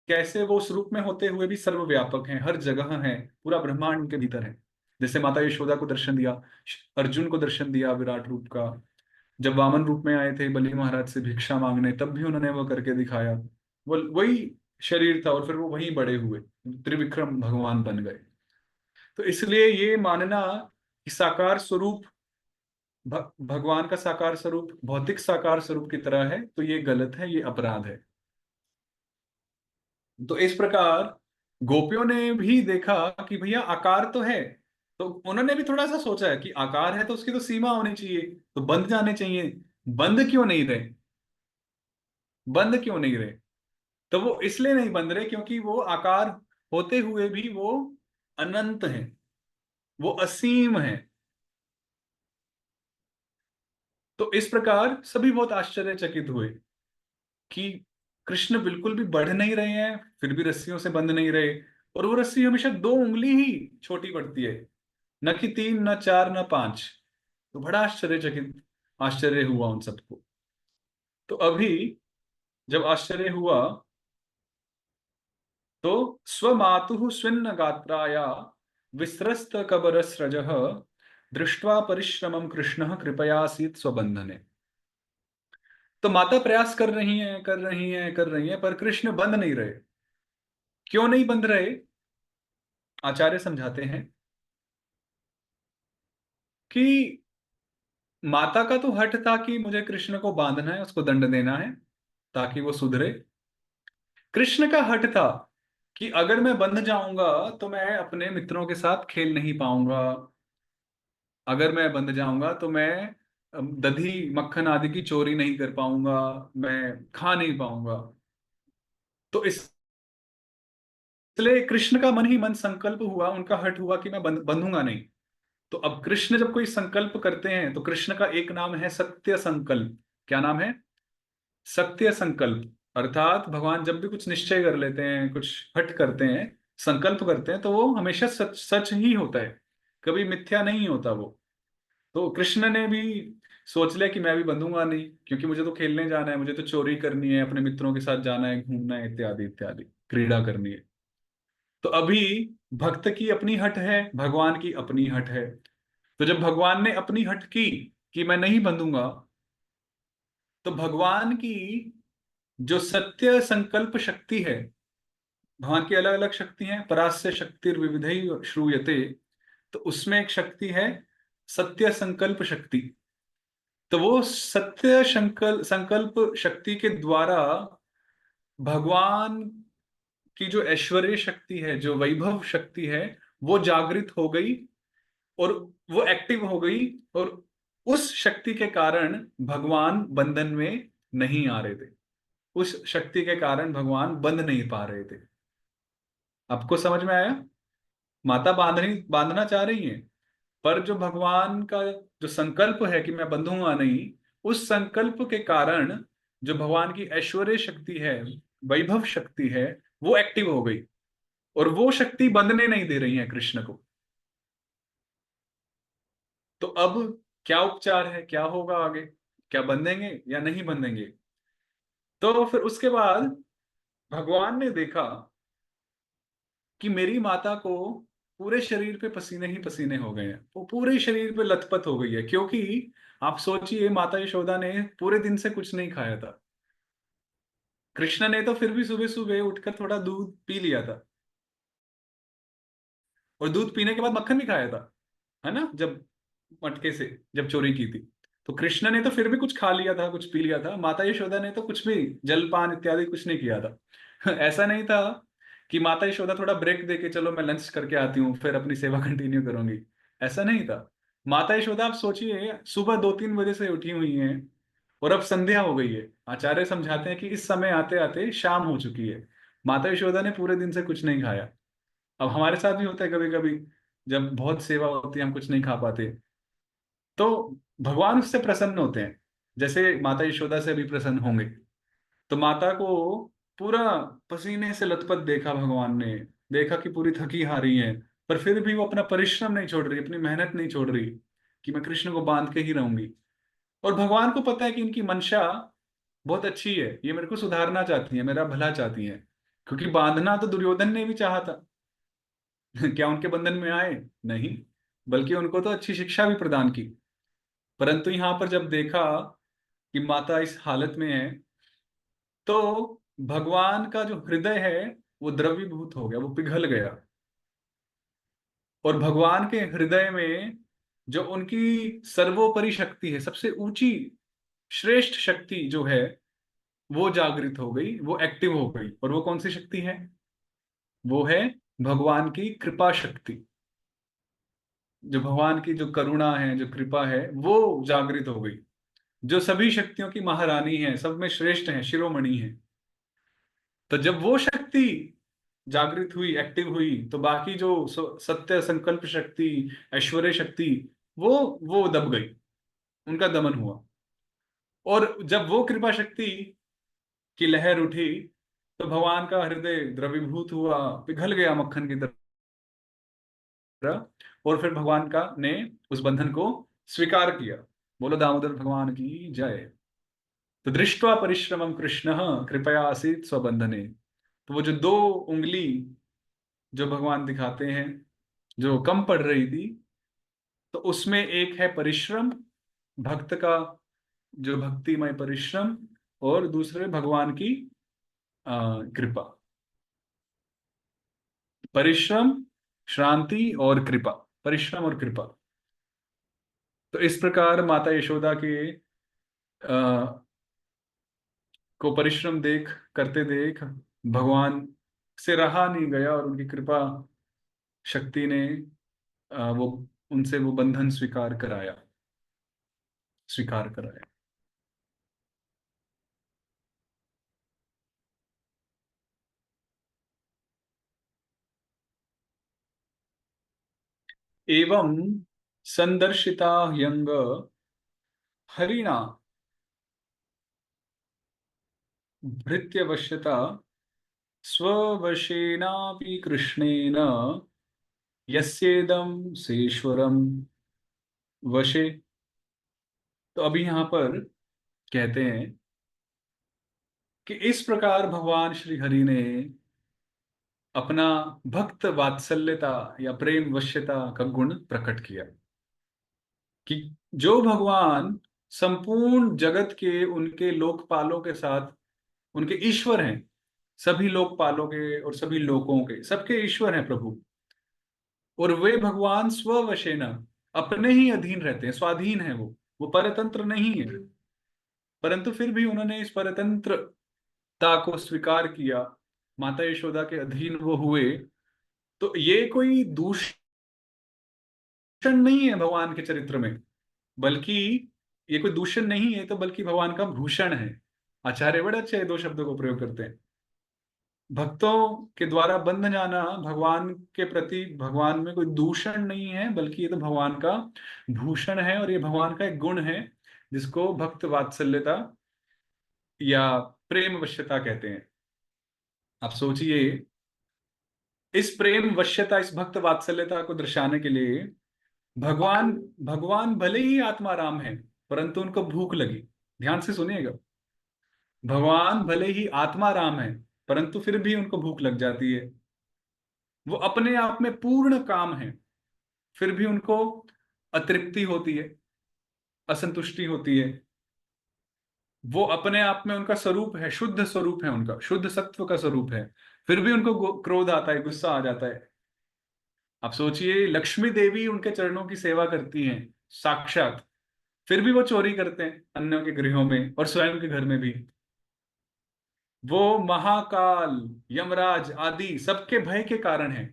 कैसे वो उस रूप में होते हुए भी सर्वव्यापक हैं, हर जगह हैं, पूरा ब्रह्मांड उनके भीतर है। जैसे माता यशोदा को दर्शन दिया, अर्जुन को दर्शन दिया विराट रूप का। जब वामन रूप में आए थे बलि महाराज से भिक्षा मांगने, तब भी उन्होंने वो करके दिखाया। वो वही शरीर था और फिर वो वहीं बड़े हुए, त्रिविक्रम भगवान बन गए। तो इसलिए ये मानना कि साकार स्वरूप, भगवान का साकार स्वरूप भौतिक साकार स्वरूप की तरह है, तो ये गलत है, ये अपराध है। तो इस प्रकार गोपियों ने भी देखा कि भैया आकार तो है, तो उन्होंने भी थोड़ा सा सोचा है कि आकार है तो उसकी तो सीमा होनी चाहिए, तो बंध जाने चाहिए। बंद क्यों नहीं रहे? बंद क्यों नहीं रहे? तो वो इसलिए नहीं बंध रहे क्योंकि वो आकार होते हुए भी वो अनंत है, वो असीम है। तो इस प्रकार सभी बहुत आश्चर्यचकित हुए कि कृष्ण बिल्कुल भी बढ़ नहीं रहे हैं, फिर भी रस्सियों से बंध नहीं रहे, और वो रस्सी हमेशा 2 उंगली ही छोटी पड़ती है, न कि 3, न 4, न 5। तो बड़ा आश्चर्यचकित, आश्चर्य हुआ उन सबको। तो अभी जब आश्चर्य हुआ, तो स्वमातुः स्विन्न गात्राया विस्रस्त कबरस्रजः दृष्ट्वा परिश्रमं कृष्णः कृपयासीत् स्वबंधने। तो माता प्रयास कर रही हैं, कर रही हैं, कर रही हैं, पर कृष्ण बंध नहीं रहे। क्यों नहीं बंध रहे? आचार्य समझाते हैं कि माता का तो हठ था कि मुझे कृष्ण को बांधना है, उसको दंड देना है ताकि वो सुधरे। कृष्ण का हठ था कि अगर मैं बंध जाऊंगा तो मैं अपने मित्रों के साथ खेल नहीं पाऊंगा, अगर मैं बंध जाऊंगा तो मैं दधी मक्खन आदि की चोरी नहीं कर पाऊंगा, मैं खा नहीं पाऊंगा। तो इसलिए कृष्ण का मन ही मन संकल्प हुआ, उनका हठ हुआ कि मैं बंधूंगा नहीं। तो अब कृष्ण जब कोई संकल्प करते हैं तो कृष्ण का एक नाम है सत्य संकल्प। क्या नाम है? सत्य संकल्प। अर्थात भगवान जब भी कुछ निश्चय कर लेते हैं, कुछ हठ करते हैं, संकल्प करते हैं, तो वो हमेशा सच सच ही होता है, कभी मिथ्या नहीं होता वो। तो कृष्ण ने भी सोच लिया कि मैं भी बंधूंगा नहीं, क्योंकि मुझे तो खेलने जाना है, मुझे तो चोरी करनी है, अपने मित्रों के साथ जाना है, घूमना है, इत्यादि इत्यादि, क्रीड़ा करनी है। तो अभी भक्त की अपनी हट है, भगवान की अपनी हट है। तो जब भगवान ने अपनी हट की कि मैं नहीं बंधूंगा, तो भगवान की जो सत्य संकल्प शक्ति है, भगवान की अलग अलग शक्ति हैं, परास्य शक्तिर्विविधै श्रूयते, तो उसमें एक शक्ति है सत्य संकल्प शक्ति। तो वो सत्य संकल्प संकल्प शक्ति के द्वारा भगवान की जो ऐश्वर्य शक्ति है, जो वैभव शक्ति है, वो जागृत हो गई और वो एक्टिव हो गई। और उस शक्ति के कारण भगवान बंधन में नहीं आ रहे थे, उस शक्ति के कारण भगवान बंध नहीं पा रहे थे। आपको समझ में आया? माता बांधना चाह रही है, पर जो भगवान का जो संकल्प है कि मैं बंधूंगा नहीं, उस संकल्प के कारण जो भगवान की ऐश्वर्य शक्ति है, वैभव शक्ति है, वो एक्टिव हो गई और वो शक्ति बंधने नहीं दे रही है कृष्ण को। तो अब क्या उपचार है, क्या होगा आगे? क्या बंधेंगे या नहीं बंधेंगे? तो फिर उसके बाद भगवान ने देखा कि मेरी माता को पूरे शरीर पे पसीने ही पसीने हो गए हैं, वो पूरे शरीर पे लथपथ हो गई है, क्योंकि आप सोचिए माता यशोदा ने पूरे दिन से कुछ नहीं खाया था। कृष्ण ने तो फिर भी सुबह सुबह उठकर थोड़ा दूध पी लिया था, और दूध पीने के बाद मक्खन भी खाया था, है ना, जब मटके से जब चोरी की थी। तो कृष्ण ने तो फिर भी कुछ खा लिया था, कुछ पी लिया था। माता यशोदा ने तो कुछ भी जलपान इत्यादि कुछ नहीं किया था। ऐसा नहीं था कि माता यशोदा थोड़ा ब्रेक दे के चलो मैं लंच करके आती हूँ फिर अपनी सेवा कंटिन्यू करूंगी, ऐसा नहीं था। माता यशोदा आप सोचिए सुबह 2-3 बजे से उठी हुई हैं और अब संध्या हो गई है। आचार्य समझाते हैं कि इस समय आते आते शाम हो चुकी है। माता यशोदा ने पूरे दिन से कुछ नहीं खाया। अब हमारे साथ भी होता है कभी कभी, जब बहुत सेवा होती है हम कुछ नहीं खा पाते, तो भगवान उससे प्रसन्न होते हैं, जैसे माता यशोदा से भी प्रसन्न होंगे। तो माता को पूरा पसीने से लथपथ देखा भगवान ने, देखा कि पूरी थकी हारी है, पर फिर भी वो अपना परिश्रम नहीं छोड़ रही, अपनी मेहनत नहीं छोड़ रही कि मैं कृष्ण को बांध के ही रहूंगी। और भगवान को पता है कि इनकी मंशा बहुत अच्छी है, ये मेरे को सुधारना चाहती है, मेरा भला चाहती है। क्योंकि बांधना तो दुर्योधन ने भी चाहा था। क्या उनके बंधन में आए? नहीं, बल्कि उनको तो अच्छी शिक्षा भी प्रदान की। परंतु यहाँ पर जब देखा कि माता इस हालत में है, तो भगवान का जो हृदय है वो द्रवीभूत हो गया, वो पिघल गया। और भगवान के हृदय में जो उनकी सर्वोपरि शक्ति है, सबसे ऊंची श्रेष्ठ शक्ति जो है, वो जागृत हो गई, वो एक्टिव हो गई। और वो कौन सी शक्ति है? वो है भगवान की कृपा शक्ति। जो भगवान की जो करुणा है, जो कृपा है, वो जागृत हो गई, जो सभी शक्तियों की महारानी है, सब में श्रेष्ठ है, शिरोमणि है। तो जब वो शक्ति जागृत हुई, एक्टिव हुई, तो बाकी जो सत्य संकल्प शक्ति, ऐश्वर्य शक्ति, वो दब गई, उनका दमन हुआ। और जब वो कृपा शक्ति की लहर उठी, तो भगवान का हृदय द्रवीभूत हुआ, पिघल गया मक्खन की तरह। और फिर भगवान का ने उस बंधन को स्वीकार किया। बोलो दामोदर भगवान की जय। तो दृष्ट्वा परिश्रमम कृष्ण कृपया आसीत स्वबंधने। तो वो जो 2 उंगली जो भगवान दिखाते हैं, जो कम पड़ रही थी, तो उसमें एक है परिश्रम, भक्त का जो भक्तिमय परिश्रम, और दूसरे भगवान की कृपा। परिश्रम, श्रांति और कृपा, परिश्रम और कृपा। तो इस प्रकार माता यशोदा के को परिश्रम देख करते देख भगवान से रहा नहीं गया, और उनकी कृपा शक्ति ने वो उनसे वो बंधन स्वीकार कराया। एवं संदर्शिता यंग हरिणा भृत्यवश्यता स्ववशेनापि कृष्णेन यस्येदं सेश्वरम वशे। तो अभी यहाँ पर कहते हैं कि इस प्रकार भगवान श्री हरि ने अपना भक्त वात्सल्यता या प्रेम वश्यता का गुण प्रकट किया। कि जो भगवान संपूर्ण जगत के उनके लोकपालों के साथ उनके ईश्वर हैं, सभी लोकपालों के और सभी लोकों के सबके ईश्वर हैं प्रभु, और वे भगवान स्ववशेन अपने ही अधीन रहते हैं, स्वाधीन है वो परतंत्र नहीं है। परंतु फिर भी उन्होंने इस परतंत्रता को स्वीकार किया, माता यशोदा के अधीन वो हुए। तो ये कोई दूषण नहीं है भगवान के चरित्र में, बल्कि ये कोई दूषण नहीं है, तो बल्कि भगवान का भूषण है। आचार्य बड़े अच्छे दो शब्दों को प्रयोग करते हैं। भक्तों के द्वारा बंध जाना भगवान के प्रति, भगवान में कोई दूषण नहीं है, बल्कि ये तो भगवान का भूषण है, और ये भगवान का एक गुण है जिसको भक्त वात्सल्यता या प्रेम वश्यता कहते हैं। आप सोचिए, इस प्रेम वश्यता, इस भक्त वात्सल्यता को दर्शाने के लिए भगवान भगवान भले ही आत्माराम है, परंतु उनको भूख लगी। ध्यान से सुनिएगा, भगवान भले ही आत्माराम है, परंतु फिर भी उनको भूख लग जाती है। वो अपने आप में पूर्ण काम है, फिर भी उनको अतृप्ति होती है, असंतुष्टि होती है। वो अपने आप में उनका स्वरूप है, शुद्ध स्वरूप है, उनका शुद्ध सत्व का स्वरूप है, फिर भी उनको क्रोध आता है, गुस्सा आ जाता है। आप सोचिए, लक्ष्मी देवी उनके चरणों की सेवा करती हैं साक्षात, फिर भी वो चोरी करते हैं अन्यों के गृहों में और स्वयं के घर में भी। वो महाकाल, यमराज आदि सबके भय के कारण है,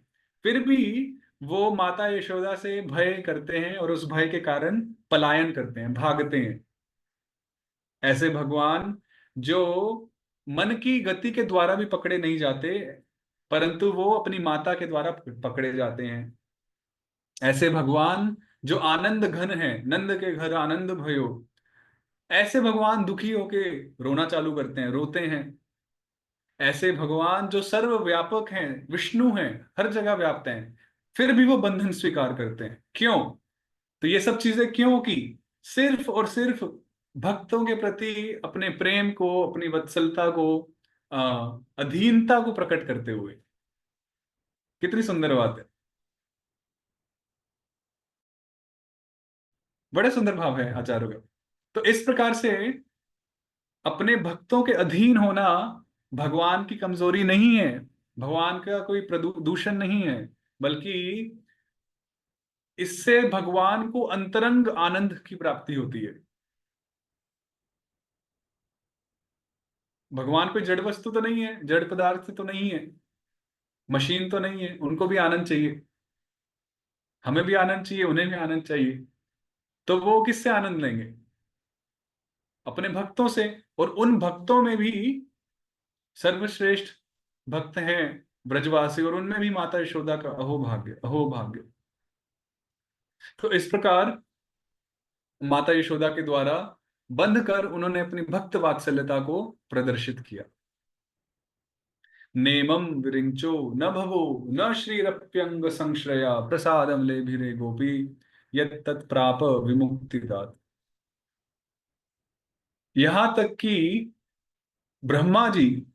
फिर भी वो माता यशोदा से भय करते हैं और उस भय के कारण पलायन करते हैं, भागते हैं। ऐसे भगवान जो मन की गति के द्वारा भी पकड़े नहीं जाते, परंतु वो अपनी माता के द्वारा पकड़े जाते हैं। ऐसे भगवान जो आनंद घन है, नंद के घर आनंद भयो, ऐसे भगवान दुखी होके रोना चालू करते हैं, रोते हैं। ऐसे भगवान जो सर्वव्यापक हैं, विष्णु हैं, हर जगह व्याप्त हैं, फिर भी वो बंधन स्वीकार करते हैं। क्यों? तो ये सब चीजें क्यों की? सिर्फ और सिर्फ भक्तों के प्रति अपने प्रेम को, अपनी वत्सलता को, अधीनता को प्रकट करते हुए। कितनी सुंदर बात है, बड़े सुंदर भाव है आचार्यों का। तो इस प्रकार से अपने भक्तों के अधीन होना भगवान की कमजोरी नहीं है, भगवान का कोई प्रदूषण नहीं है, बल्कि इससे भगवान को अंतरंग आनंद की प्राप्ति होती है। भगवान कोई जड़ वस्तु तो नहीं है, जड़ पदार्थ तो नहीं है, मशीन तो नहीं है, उनको भी आनंद चाहिए, हमें भी आनंद चाहिए, उन्हें भी आनंद चाहिए। तो वो किससे आनंद लेंगे? अपने भक्तों से। और उन भक्तों में भी सर्वश्रेष्ठ भक्त हैं ब्रजवासी, और उनमें भी माता यशोदा का अहोभाग्य, अहोभाग्य। तो इस प्रकार माता यशोदा के द्वारा बंध कर उन्होंने अपनी भक्त वात्सल्यता को प्रदर्शित किया। नेमं विरिंचो न भवो न श्रीरप्यंग संश्रया प्रसादम लेभिरे गोपी यत् प्राप विमुक्तिदात। यहां तक कि ब्रह्मा जी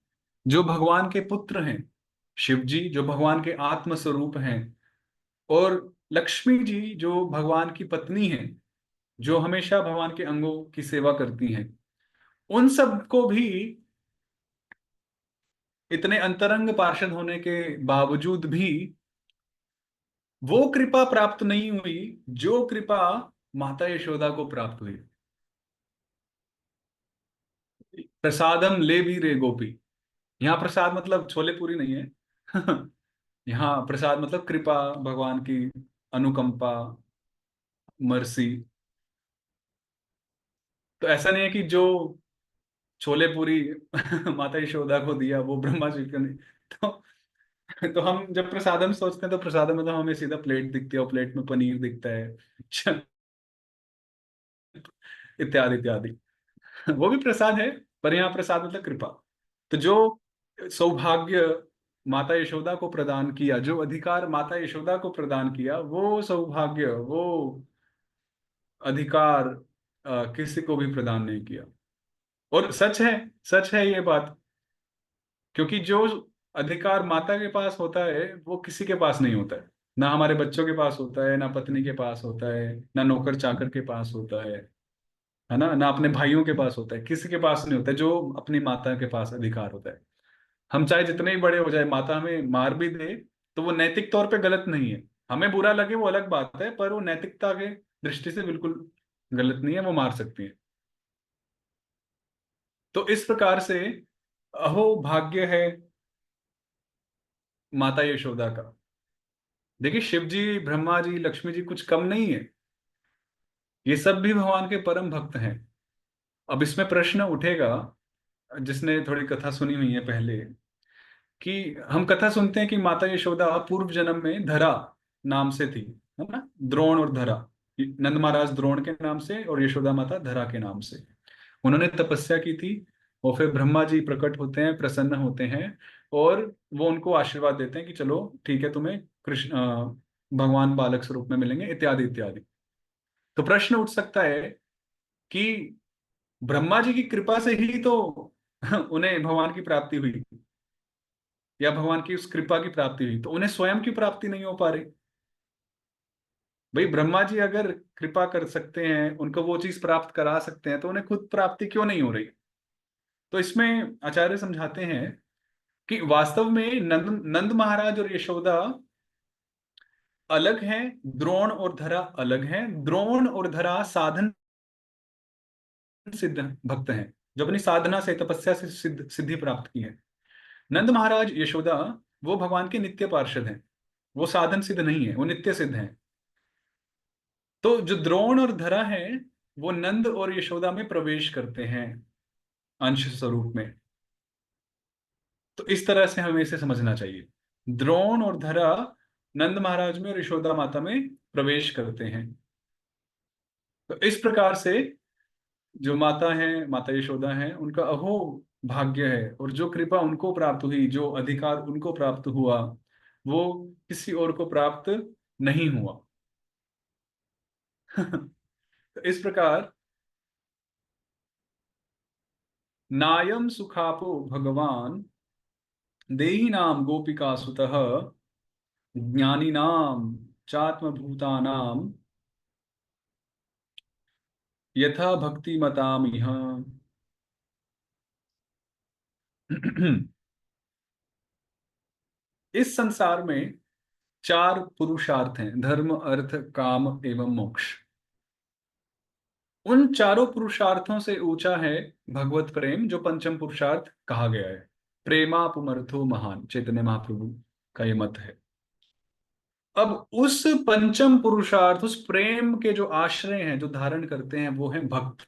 जो भगवान के पुत्र हैं, शिव जी जो भगवान के आत्म स्वरूप हैं, और लक्ष्मी जी जो भगवान की पत्नी हैं, जो हमेशा भगवान के अंगों की सेवा करती हैं, उन सब को भी इतने अंतरंग पार्षद होने के बावजूद भी वो कृपा प्राप्त नहीं हुई जो कृपा माता यशोदा को प्राप्त हुई। प्रसादम ले भी रे गोपी, यहाँ प्रसाद मतलब छोले पूरी नहीं है। यहाँ प्रसाद मतलब कृपा, भगवान की अनुकंपा, मर्सी। तो ऐसा नहीं है कि जो छोले पूरी माता यशोदा को दिया वो ब्रह्मा जी को नहीं। तो हम जब प्रसादम सोचते हैं तो प्रसादम मतलब हमें सीधा प्लेट दिखती है, और प्लेट में पनीर दिखता है इत्यादि इत्यादि। वो भी प्रसाद है, पर यहाँ प्रसाद मतलब कृपा। तो जो सौभाग्य माता यशोदा को प्रदान किया, जो अधिकार माता यशोदा को प्रदान किया, वो सौभाग्य, वो अधिकार किसी को भी प्रदान नहीं किया। और सच है, सच है ये बात, क्योंकि जो अधिकार माता के पास होता है वो किसी के पास नहीं होता है, ना हमारे बच्चों के पास होता है, ना पत्नी के पास होता है, ना नौकर चाकर के पास होता है ना, ना अपने भाइयों के पास होता है, किसी के पास नहीं होता है जो अपनी माता के पास अधिकार होता है। हम चाहे जितने ही बड़े हो जाए, माता हमें मार भी दे तो वो नैतिक तौर पे गलत नहीं है। हमें बुरा लगे वो अलग बात है, पर वो नैतिकता के दृष्टि से बिल्कुल गलत नहीं है, वो मार सकती है। तो इस प्रकार से अहो भाग्य है माता यशोदा का। देखिए, शिव जी, ब्रह्मा जी, लक्ष्मी जी कुछ कम नहीं है, ये सब भी भगवान के परम भक्त हैं। अब इसमें प्रश्न उठेगा, जिसने थोड़ी कथा सुनी हुई है पहले, कि हम कथा सुनते हैं कि माता यशोदा पूर्व जन्म में धरा नाम से थी, है ना, द्रोण और धरा। नंद महाराज द्रोण के नाम से और यशोदा माता धरा के नाम से। उन्होंने तपस्या की थी, और फिर ब्रह्मा जी प्रकट होते हैं, प्रसन्न होते हैं, और वो उनको आशीर्वाद देते हैं कि चलो ठीक है, तुम्हें कृष्ण भगवान बालक स्वरूप में मिलेंगे, इत्यादि इत्यादि। तो प्रश्न उठ सकता है कि ब्रह्मा जी की कृपा से ही तो उन्हें भगवान की प्राप्ति हुई, या भगवान की उस कृपा की प्राप्ति हुई, तो उन्हें स्वयं की प्राप्ति नहीं हो पा रही। भाई, ब्रह्मा जी अगर कृपा कर सकते हैं, उनको वो चीज प्राप्त करा सकते हैं, तो उन्हें खुद प्राप्ति क्यों नहीं हो रही? तो इसमें आचार्य समझाते हैं कि वास्तव में नंद महाराज और यशोदा अलग हैं, द्रोण और धरा अलग हैं। द्रोण और धरा साधन सिद्ध भक्त हैं, जो अपनी साधना से, तपस्या से सिद्धि प्राप्त की है। नंद महाराज, यशोदा, वो भगवान के नित्य पार्षद हैं, वो साधन सिद्ध नहीं है, वो नित्य सिद्ध हैं। तो जो द्रोण और धरा है, वो नंद और यशोदा में प्रवेश करते हैं अंश स्वरूप में। तो इस तरह से हमें इसे समझना चाहिए। द्रोण और धरा नंद महाराज में और यशोदा माता में प्रवेश करते हैं। तो इस प्रकार से जो माता है, माता यशोदा है, उनका अहो भाग्य है, और जो कृपा उनको प्राप्त हुई, जो अधिकार उनको प्राप्त हुआ, वो किसी और को प्राप्त नहीं हुआ। तो इस प्रकार नायम सुखापो भगवान देहिनाम गोपिका सुतः ज्ञानिनाम चात्मभूतानाम यथा भक्ति मताम इह। इस संसार में चार पुरुषार्थ हैं: धर्म, अर्थ, काम एवं मोक्ष। उन चारों पुरुषार्थों से ऊंचा है भगवत प्रेम, जो पंचम पुरुषार्थ कहा गया है। प्रेमा पुमर्थो महान, चैतन्य महाप्रभु का ये मत है। अब उस पंचम पुरुषार्थ, उस प्रेम के जो आश्रय हैं, जो धारण करते हैं, वो हैं भक्त।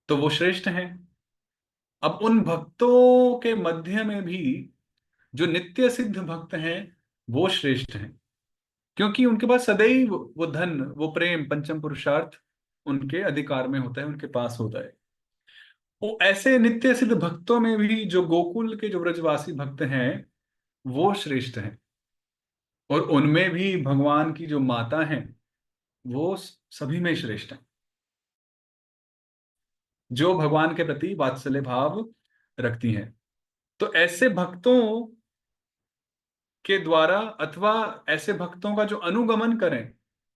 तो वो श्रेष्ठ हैं। अब उन भक्तों के मध्य में भी जो नित्य सिद्ध भक्त हैं, वो श्रेष्ठ हैं, क्योंकि उनके पास सदैव वो धन, वो प्रेम, पंचम पुरुषार्थ उनके अधिकार में होता है, उनके पास होता है। वो ऐसे नित्य सिद्ध भक्तों में भी जो गोकुल के जो ब्रजवासी भक्त हैं, वो श्रेष्ठ हैं। और उनमें भी भगवान की जो माता हैं, वो सभी में श्रेष्ठ हैं, जो भगवान के प्रति वात्सल्य भाव रखती हैं। तो ऐसे भक्तों के द्वारा, अथवा ऐसे भक्तों का जो अनुगमन करें,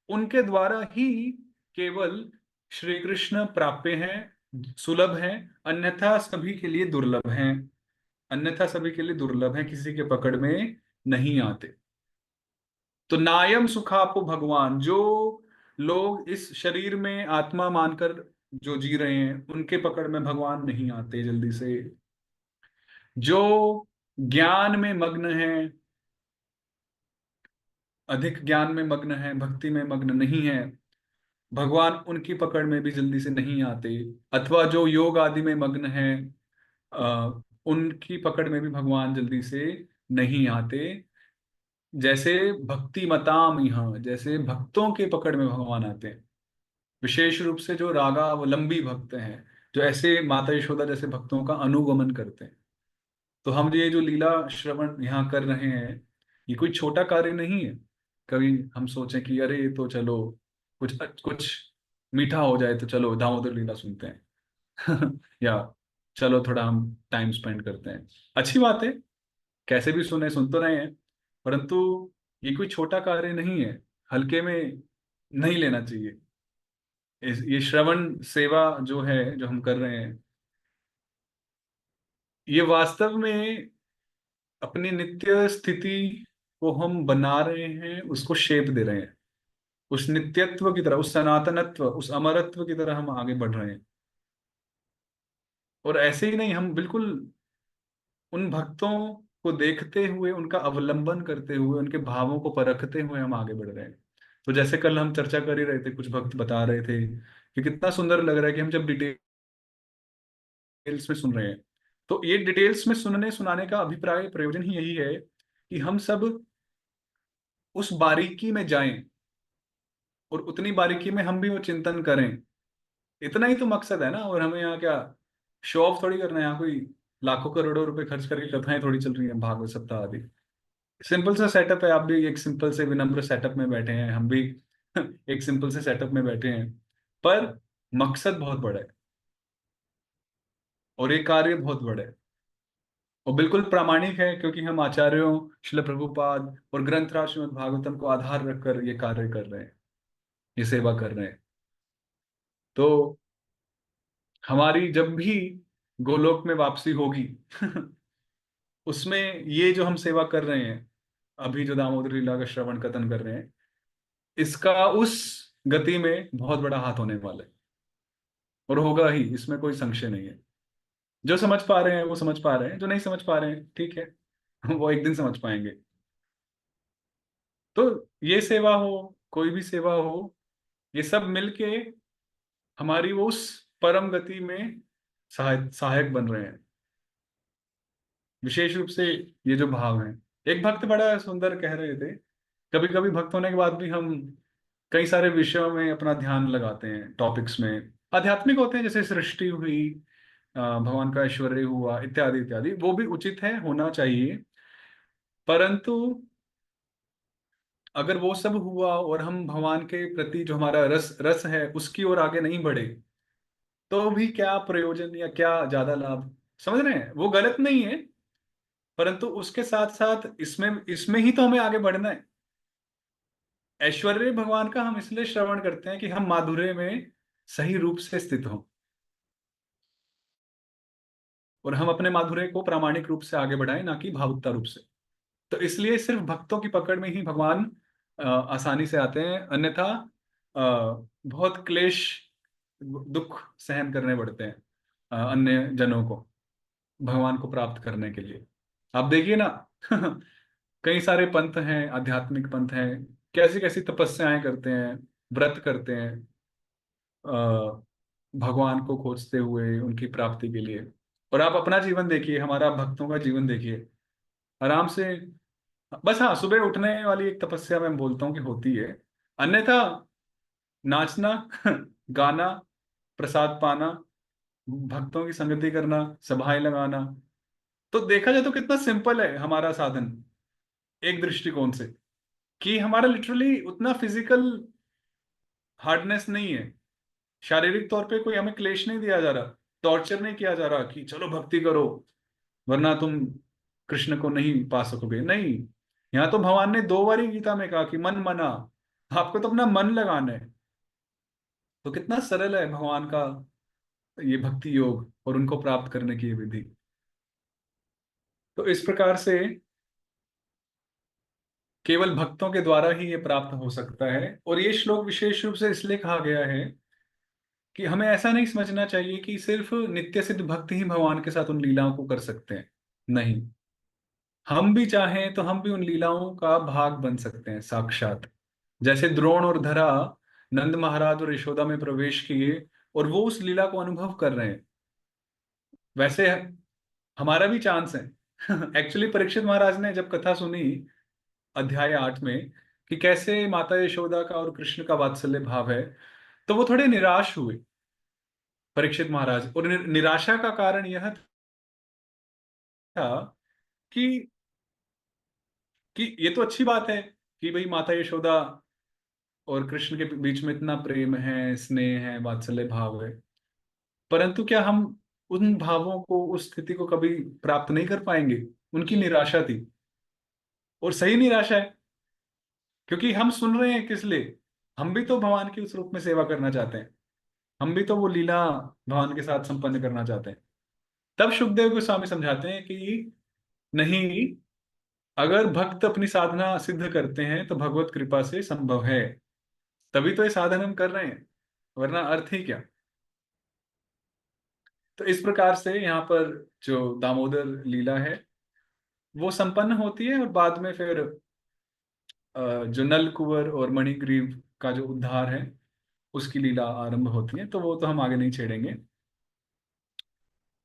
उनके द्वारा ही केवल श्री कृष्ण प्राप्य हैं, सुलभ हैं। अन्यथा सभी के लिए दुर्लभ हैं। अन्यथा सभी के लिए दुर्लभ है, किसी के पकड़ में नहीं आते। तो नायम सुखापो भगवान, जो लोग इस शरीर में आत्मा मानकर जो जी रहे हैं, उनके पकड़ में भगवान नहीं आते जल्दी से। जो ज्ञान में मग्न है, अधिक ज्ञान में मग्न है, भक्ति में मग्न नहीं है, भगवान उनकी पकड़ में भी जल्दी से नहीं आते। अथवा जो योग आदि में मग्न है, उनकी पकड़ में भी भगवान जल्दी से नहीं आते। जैसे भक्ति मताम यहाँ, जैसे भक्तों के पकड़ में भगवान आते हैं, विशेष रूप से जो रागावलंबी भक्त हैं, जो ऐसे माता यशोदा जैसे भक्तों का अनुगमन करते हैं। तो हम ये जो लीला श्रवण यहाँ कर रहे हैं, ये कोई छोटा कार्य नहीं है। कभी हम सोचें कि अरे तो चलो कुछ कुछ मीठा हो जाए, तो चलो दामोदर लीला सुनते हैं या चलो थोड़ा हम टाइम स्पेंड करते हैं। अच्छी बात है, कैसे भी सुने, सुन तो रहे हैं। परंतु ये कोई छोटा कार्य नहीं है, हल्के में नहीं लेना चाहिए। ये श्रवण सेवा जो है, जो हम कर रहे हैं, ये वास्तव में अपनी नित्य स्थिति को हम बना रहे हैं, उसको शेप दे रहे हैं, उस नित्यत्व की तरह, उस सनातनत्व, उस अमरत्व की तरह हम आगे बढ़ रहे हैं। और ऐसे ही नहीं, हम बिल्कुल उन भक्तों को देखते हुए, उनका अवलंबन करते हुए, उनके भावों को परखते हुए हम आगे बढ़ रहे हैं। तो जैसे कल हम चर्चा कर ही रहे थे, कुछ भक्त बता रहे थे कि कितना सुंदर लग रहा है कि हम जब डिटेल्स में सुन रहे हैं। तो ये डिटेल्स में सुनने सुनाने का अभिप्राय, प्रयोजन ही यही है कि हम सब उस बारीकी में जाएं, और उतनी बारीकी में हम भी वो चिंतन करें। इतना ही तो मकसद है ना। और हमें यहाँ क्या शो ऑफ थोड़ी करना है, यहाँ कोई लाखों करोड़ों रुपए खर्च करके कथाएं थोड़ी चल रही हैं, भागवत सप्ताह आदि। सिंपल सा सेटअप है, आप भी एक सिंपल से विनम्र सेटअप में बैठे हैं, हम भी एक सिंपल से सेटअप में बैठे हैं, पर मकसद बहुत बड़ा है, और ये कार्य बहुत बड़ा है, और बिल्कुल प्रामाणिक है, क्योंकि हम आचार्यों, श्रील प्रभुपाद और ग्रंथराज श्रीमद् भागवतम को आधार रखकर ये कार्य कर रहे हैं, ये सेवा कर रहे हैं। तो हमारी जब भी गोलोक में वापसी होगी उसमें ये जो हम सेवा कर रहे हैं, अभी जो दामोदर लीला का श्रवण कथन कर रहे हैं, इसका उस गति में बहुत बड़ा हाथ होने वाला है, और होगा ही, इसमें कोई संशय नहीं है। जो समझ पा रहे हैं वो समझ पा रहे हैं, जो नहीं समझ पा रहे हैं ठीक है, वो एक दिन समझ पाएंगे। तो ये सेवा हो, कोई भी सेवा हो, ये सब मिलके हमारी वो उस परम गति में सहायक बन रहे हैं। विशेष रूप से ये जो भाव हैं, एक भक्त बड़ा सुंदर कह रहे थे, कभी कभी भक्त होने के बाद भी हम कई सारे विषयों में अपना ध्यान लगाते हैं, टॉपिक्स में आध्यात्मिक होते हैं, जैसे सृष्टि हुई, भगवान का ऐश्वर्य हुआ, इत्यादि इत्यादि, वो भी उचित है, होना चाहिए। परंतु अगर वो सब हुआ और हम भगवान के प्रति जो हमारा रस रस है उसकी ओर आगे नहीं बढ़े, तो भी क्या प्रयोजन या क्या ज्यादा लाभ। समझ रहे हैं, वो गलत नहीं है, परंतु उसके साथ साथ इसमें इसमें ही तो हमें आगे बढ़ना है। ऐश्वर्य भगवान का हम इसलिए श्रवण करते हैं कि हम माधुर्य में सही रूप से स्थित हों, और हम अपने माधुर्य को प्रामाणिक रूप से आगे बढ़ाएं, ना कि भावुकता रूप से। तो इसलिए सिर्फ भक्तों की पकड़ में ही भगवान आसानी से आते हैं, अन्यथा बहुत क्लेश, दुख सहन करने पड़ते हैं अन्य जनों को, भगवान को प्राप्त करने के लिए। आप देखिए ना कई सारे पंथ हैं, आध्यात्मिक पंथ हैं, कैसी कैसी तपस्याएं करते हैं, व्रत करते हैं, भगवान को खोजते हुए उनकी प्राप्ति के लिए। और आप अपना जीवन देखिए, हमारा भक्तों का जीवन देखिए, आराम से। बस हाँ, सुबह उठने वाली एक तपस्या मैं बोलता हूँ कि होती है, अन्यथा नाचना गाना, प्रसाद पाना, भक्तों की संगति करना, सभाएं लगाना, तो देखा जाए तो कितना सिंपल है हमारा साधन, एक दृष्टिकोण से, कि हमारा लिटरली उतना फिजिकल हार्डनेस नहीं है, शारीरिक तौर पे कोई हमें क्लेश नहीं दिया जा रहा, टॉर्चर नहीं किया जा रहा कि चलो भक्ति करो वरना तुम कृष्ण को नहीं पा सकोगे। नहीं, यहाँ तो भगवान ने 2 बार गीता में कहा कि मन मना, आपको तो अपना मन लगाना है। तो कितना सरल है भगवान का ये भक्ति योग, और उनको प्राप्त करने की ये विधि। तो इस प्रकार से केवल भक्तों के द्वारा ही ये प्राप्त हो सकता है। और ये श्लोक विशेष रूप से इसलिए कहा गया है कि हमें ऐसा नहीं समझना चाहिए कि सिर्फ नित्य सिद्ध भक्त ही भगवान के साथ उन लीलाओं को कर सकते हैं। नहीं, हम भी चाहें तो हम भी उन लीलाओं का भाग बन सकते हैं साक्षात। जैसे द्रोण और धरा नंद महाराज और यशोदा में प्रवेश किए, और वो उस लीला को अनुभव कर रहे हैं, वैसे हमारा भी चांस है। एक्चुअली परीक्षित महाराज ने जब कथा सुनी अध्याय 8 में कि कैसे माता यशोदा का और कृष्ण का वात्सल्य भाव है, तो वो थोड़े निराश हुए परीक्षित महाराज। और निराशा का कारण यह था कि ये तो अच्छी बात है कि भाई माता यशोदा और कृष्ण के बीच में इतना प्रेम है, स्नेह है, वात्सल्य भाव है, परंतु क्या हम उन भावों को, उस स्थिति को कभी प्राप्त नहीं कर पाएंगे। उनकी निराशा थी। और सही निराशा है, क्योंकि हम सुन रहे हैं किस लिए? हम भी तो भगवान की उस रूप में सेवा करना चाहते हैं, हम भी तो वो लीला भगवान के साथ संपन्न करना चाहते हैं। तब सुखदेव गोस्वामी समझाते हैं कि नहीं, अगर भक्त अपनी साधना सिद्ध करते हैं तो भगवत कृपा से संभव है, तभी तो ये साधन हम कर रहे हैं, वरना अर्थ ही क्या। तो इस प्रकार से यहाँ पर जो दामोदर लीला है वो संपन्न होती है, और बाद में फिर जो नल कुंवर और मणिग्रीव का जो उद्धार है उसकी लीला आरंभ होती है। तो वो तो हम आगे नहीं छेड़ेंगे,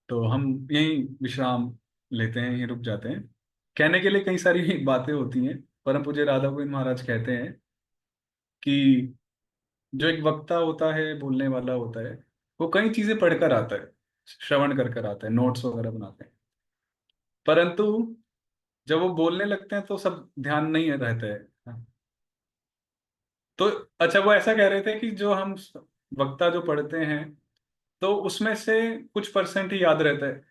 तो हम यहीं विश्राम लेते हैं, यहीं रुक जाते हैं। कहने के लिए कई सारी बातें होती हैं। परम पूज्य राधा गोविंद महाराज कहते हैं कि जो एक वक्ता होता है, बोलने वाला होता है, वो कई चीजें पढ़कर आता है, श्रवण कर कर आता है, नोट्स वगैरह बनाते हैं, परंतु जब वो बोलने लगते हैं तो सब ध्यान नहीं रहता है। तो अच्छा, वो ऐसा कह रहे थे कि जो हम वक्ता जो पढ़ते हैं तो उसमें से कुछ परसेंट ही याद रहता है,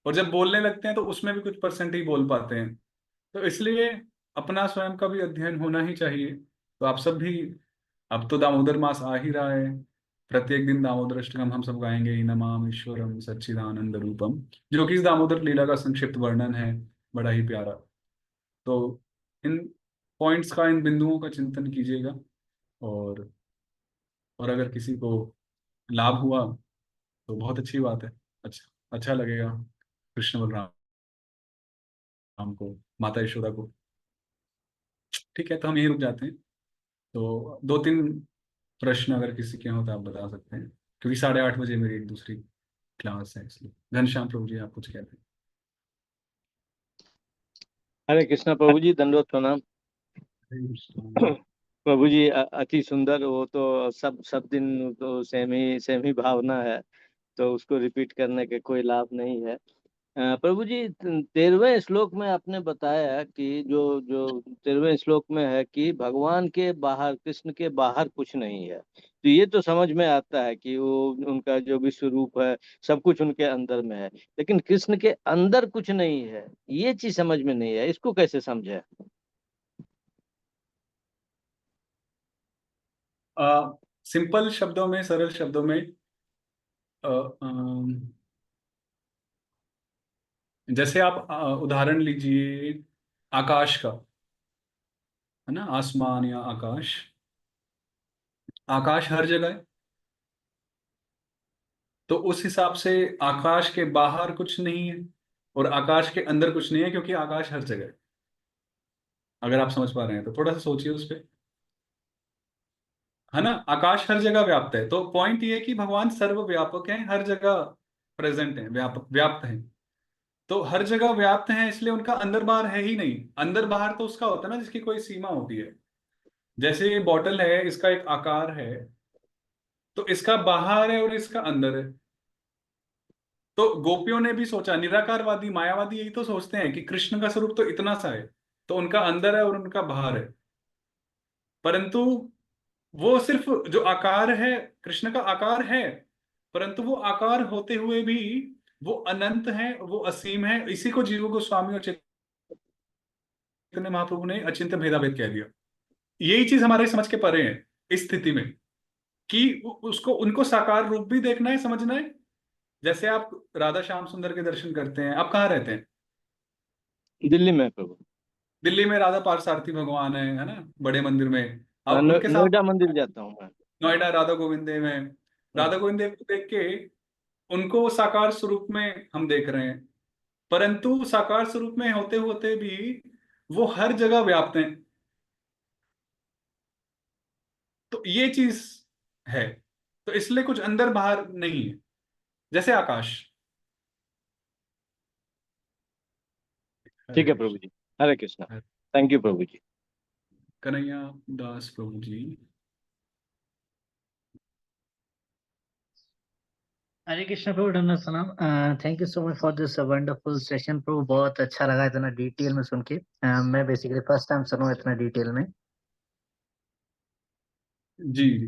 और जब बोलने लगते हैं तो उसमें भी कुछ परसेंट ही बोल पाते हैं। तो इसलिए अपना स्वयं का भी अध्ययन होना ही चाहिए। तो आप सब भी, अब तो दामोदर मास आ ही रहा है, प्रत्येक दिन दामोदर अष्टकम हम सब गाएंगे, ही नमाम ईश्वरम सच्चिदानंद रूपम, जो कि इस दामोदर लीला का संक्षिप्त वर्णन है, बड़ा ही प्यारा। तो इन पॉइंट्स का, इन बिंदुओं का चिंतन कीजिएगा, और अगर किसी को लाभ हुआ तो बहुत अच्छी बात है, अच्छा अच्छा लगेगा कृष्ण बलराम को, माता यशोदा को। ठीक है, तो हम यहीं रुक जाते हैं। तो दो तीन प्रश्न अगर किसी के हो तो आप बता सकते हैं, क्योंकि 8:30 बजे मेरी एक दूसरी क्लास है, इसलिए। घनश्याम प्रभु जी, आप कुछ कहते हरे कृष्णा प्रभु जी, दंडवत प्रणाम। हैं? प्रभु जी अति सुंदर, वो तो सब दिन तो सेम ही भावना है, तो उसको रिपीट करने के कोई लाभ नहीं है। प्रभु जी, 13वें श्लोक में आपने बताया कि जो जो 13वें श्लोक में है कि भगवान के बाहर, कृष्ण के बाहर कुछ नहीं है। तो ये तो समझ में आता है कि वो उनका जो विश्व रूप है सब कुछ उनके अंदर में है, लेकिन कृष्ण के अंदर कुछ नहीं है, ये चीज समझ में नहीं है, इसको कैसे समझे? सिंपल शब्दों में, सरल शब्दों में, जैसे आप उदाहरण लीजिए आकाश का, है ना, आसमान या आकाश। आकाश हर जगह है, तो उस हिसाब से आकाश के बाहर कुछ नहीं है और आकाश के अंदर कुछ नहीं है, क्योंकि आकाश हर जगह है। अगर आप समझ पा रहे हैं तो थोड़ा सा सोचिए उस पर, है ना। आकाश हर जगह व्याप्त है, तो पॉइंट ये है कि भगवान सर्वव्यापक हैं, हर जगह प्रेजेंट हैं, व्यापक व्याप्त हैं। तो हर जगह व्याप्त हैं, इसलिए उनका अंदर बाहर है ही नहीं। अंदर बाहर तो उसका होता है ना जिसकी कोई सीमा होती है। जैसे ये बॉटल है, इसका एक आकार है, तो इसका बाहर है और इसका अंदर है। तो गोपियों ने भी सोचा, निराकारवादी मायावादी यही तो सोचते हैं कि कृष्ण का स्वरूप तो इतना सा है, तो उनका अंदर है और उनका बाहर है। परंतु वो सिर्फ जो आकार है, कृष्ण का आकार है, परंतु वो आकार होते हुए भी वो अनंत है, वो असीम है। इसी को जीव गोस्वामी और चैतन्य महाप्रभु ने अचिंत्य भेदाभेद कह दिया। यही चीज हमारे समझ के परे है इस स्थिति में, कि उसको, उनको साकार रूप भी देखना है, समझना है। जैसे आप राधा श्याम सुंदर के दर्शन करते हैं, आप कहाँ रहते हैं? दिल्ली में प्रभु। दिल्ली में राधा पार्थसारथी भगवान है ना, बड़े मंदिर में। अब उनके साथ नोएडा मंदिर जाता हूँ मैं। नोएडा राधा गोविंद देव है। हाँ। राधा गोविंद देव को देख के उनको साकार स्वरूप में हम देख रहे हैं, परंतु साकार स्वरूप में होते होते भी वो हर जगह व्याप्त हैं। तो ये चीज है, तो इसलिए कुछ अंदर बाहर नहीं है, जैसे आकाश। हरे ठीक है प्रभु कृष्ण। जी। हरे कृष्णा। हरे थैंक यू प्रभु जी। कन्हैया दास प्रभु जी। हरे कृष्ण प्रभु, धन्यवाद सलाम। Thank you so much for this wonderful session प्रभु, बहुत अच्छा लगा इतना डिटेल में सुन के। मैं बेसिकली फर्स्ट टाइम सुना इतना डिटेल में। जी जी।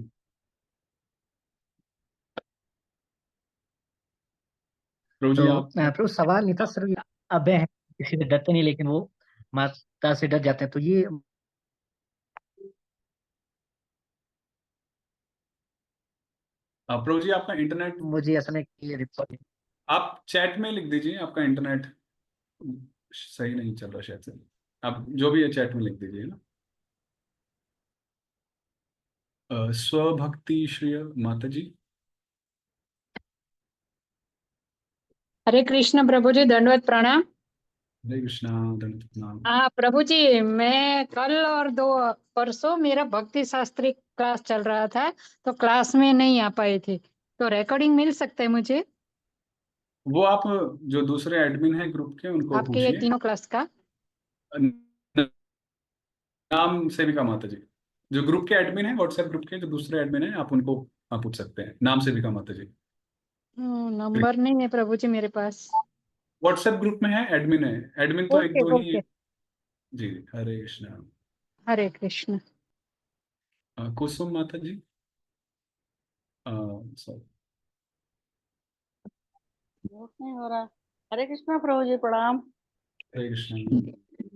प्रभु तो जी आप। प्रभु सवाल नहीं था सिर्फ, अभय है किसी से डरते नहीं, लेकिन वो माता से डर जाते हैं, तो ये प्रभु जी आपका इंटरनेट, मुझे ऐसा नहीं कि ये रिपोर्ट। आप चैट में लिख दीजिए, आपका इंटरनेट सही नहीं चल रहा शायद से। आप जो भी है चैट में लिख दीजिए ना। स्वभक्ति श्रेय माता जी। हरे कृष्ण प्रभु जी, दंडवत प्रणाम। हरे कृष्णा, दंडवत प्रणाम। हाँ प्रभु जी, मैं कल और दो परसों मेरा भक्ति शास्त्री क्लास चल रहा था, तो क्लास में नहीं आ पाई थी, तो रिकॉर्डिंग मिल सकता है मुझे? वो आप जो दूसरे एडमिन हैं ग्रुप के उनको आपके ये पूछिए। तीनों क्लास का? नाम सेविका माता जी, जो ग्रुप के एडमिन है, व्हाट्सएप ग्रुप के जो दूसरे एडमिन है, आप उनको आप पूछ सकते हैं। नाम सेविका माता जी। नंबर नहीं है प्रभु जी मेरे पास। व्हाट्सएप ग्रुप में है, एडमिन है। एडमिन तो एक ओके दो ही। ओके। जी, हरे कृष्णा। हरे कृष्ण। कुसुम माता जी। सॉरी। बहुत नहीं हो रहा। हरे कृष्णा प्रभु जी, प्रणाम हरे कृष्णा।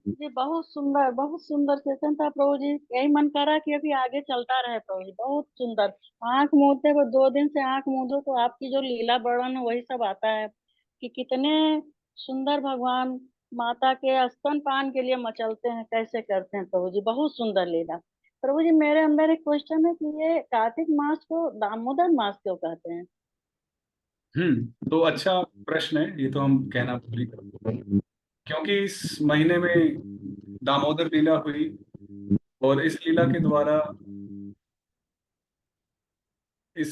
जी। बहुत सुंदर सेशन था प्रभु जी। यही मन करा कि अभी आगे चलता रहे प्रभु जी। बहुत सुंदर। आंख मूंदते हुए 2 दिन से आंख मूंदो तो आपकी जो लीला वर्णन है वही सब आता है कि कितने सुंदर भगवान माता के स्तनपान के लिए मचलते हैं, कैसे करते हैं प्रभु जी। बहुत सुंदर लीला। प्रभु जी मेरे अंदर एक क्वेश्चन है कि ये कार्तिक मास को दामोदर मास क्यों कहते हैं? तो अच्छा प्रश्न है ये, तो हम कहना भूल ही गए। क्योंकि इस महीने में दामोदर लीला हुई, और इस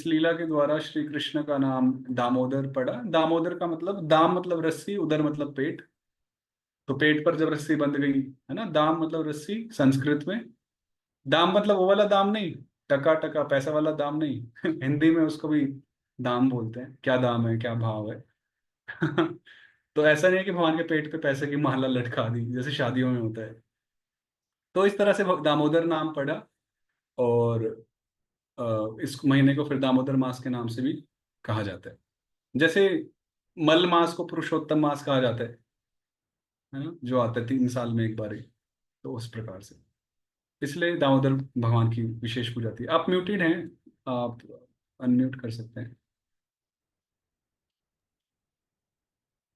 लीला के द्वारा श्री कृष्ण का नाम दामोदर पड़ा। दामोदर का मतलब, दाम मतलब रस्सी, उदर मतलब पेट। तो पेट पर जब रस्सी बंध गई, है ना, दाम मतलब रस्सी संस्कृत में। दाम मतलब वो वाला दाम नहीं, टका टका पैसा वाला दाम नहीं। हिंदी में उसको भी दाम बोलते हैं। क्या दाम है, क्या भाव है। तो ऐसा नहीं है कि भगवान के पेट पे पैसे की माला लटका दी जैसे शादियों में होता है। तो इस तरह से दामोदर नाम पड़ा। और इस महीने को फिर दामोदर मास के नाम से भी कहा जाता है। जैसे मल मास को पुरुषोत्तम मास कहा जाता है ना, जो आता है 3 साल में एक बार ही। तो उस प्रकार से इसलिए दामोदर भगवान की विशेष पूजा थी। आप म्यूटेड हैं, आप अनम्यूट कर सकते हैं।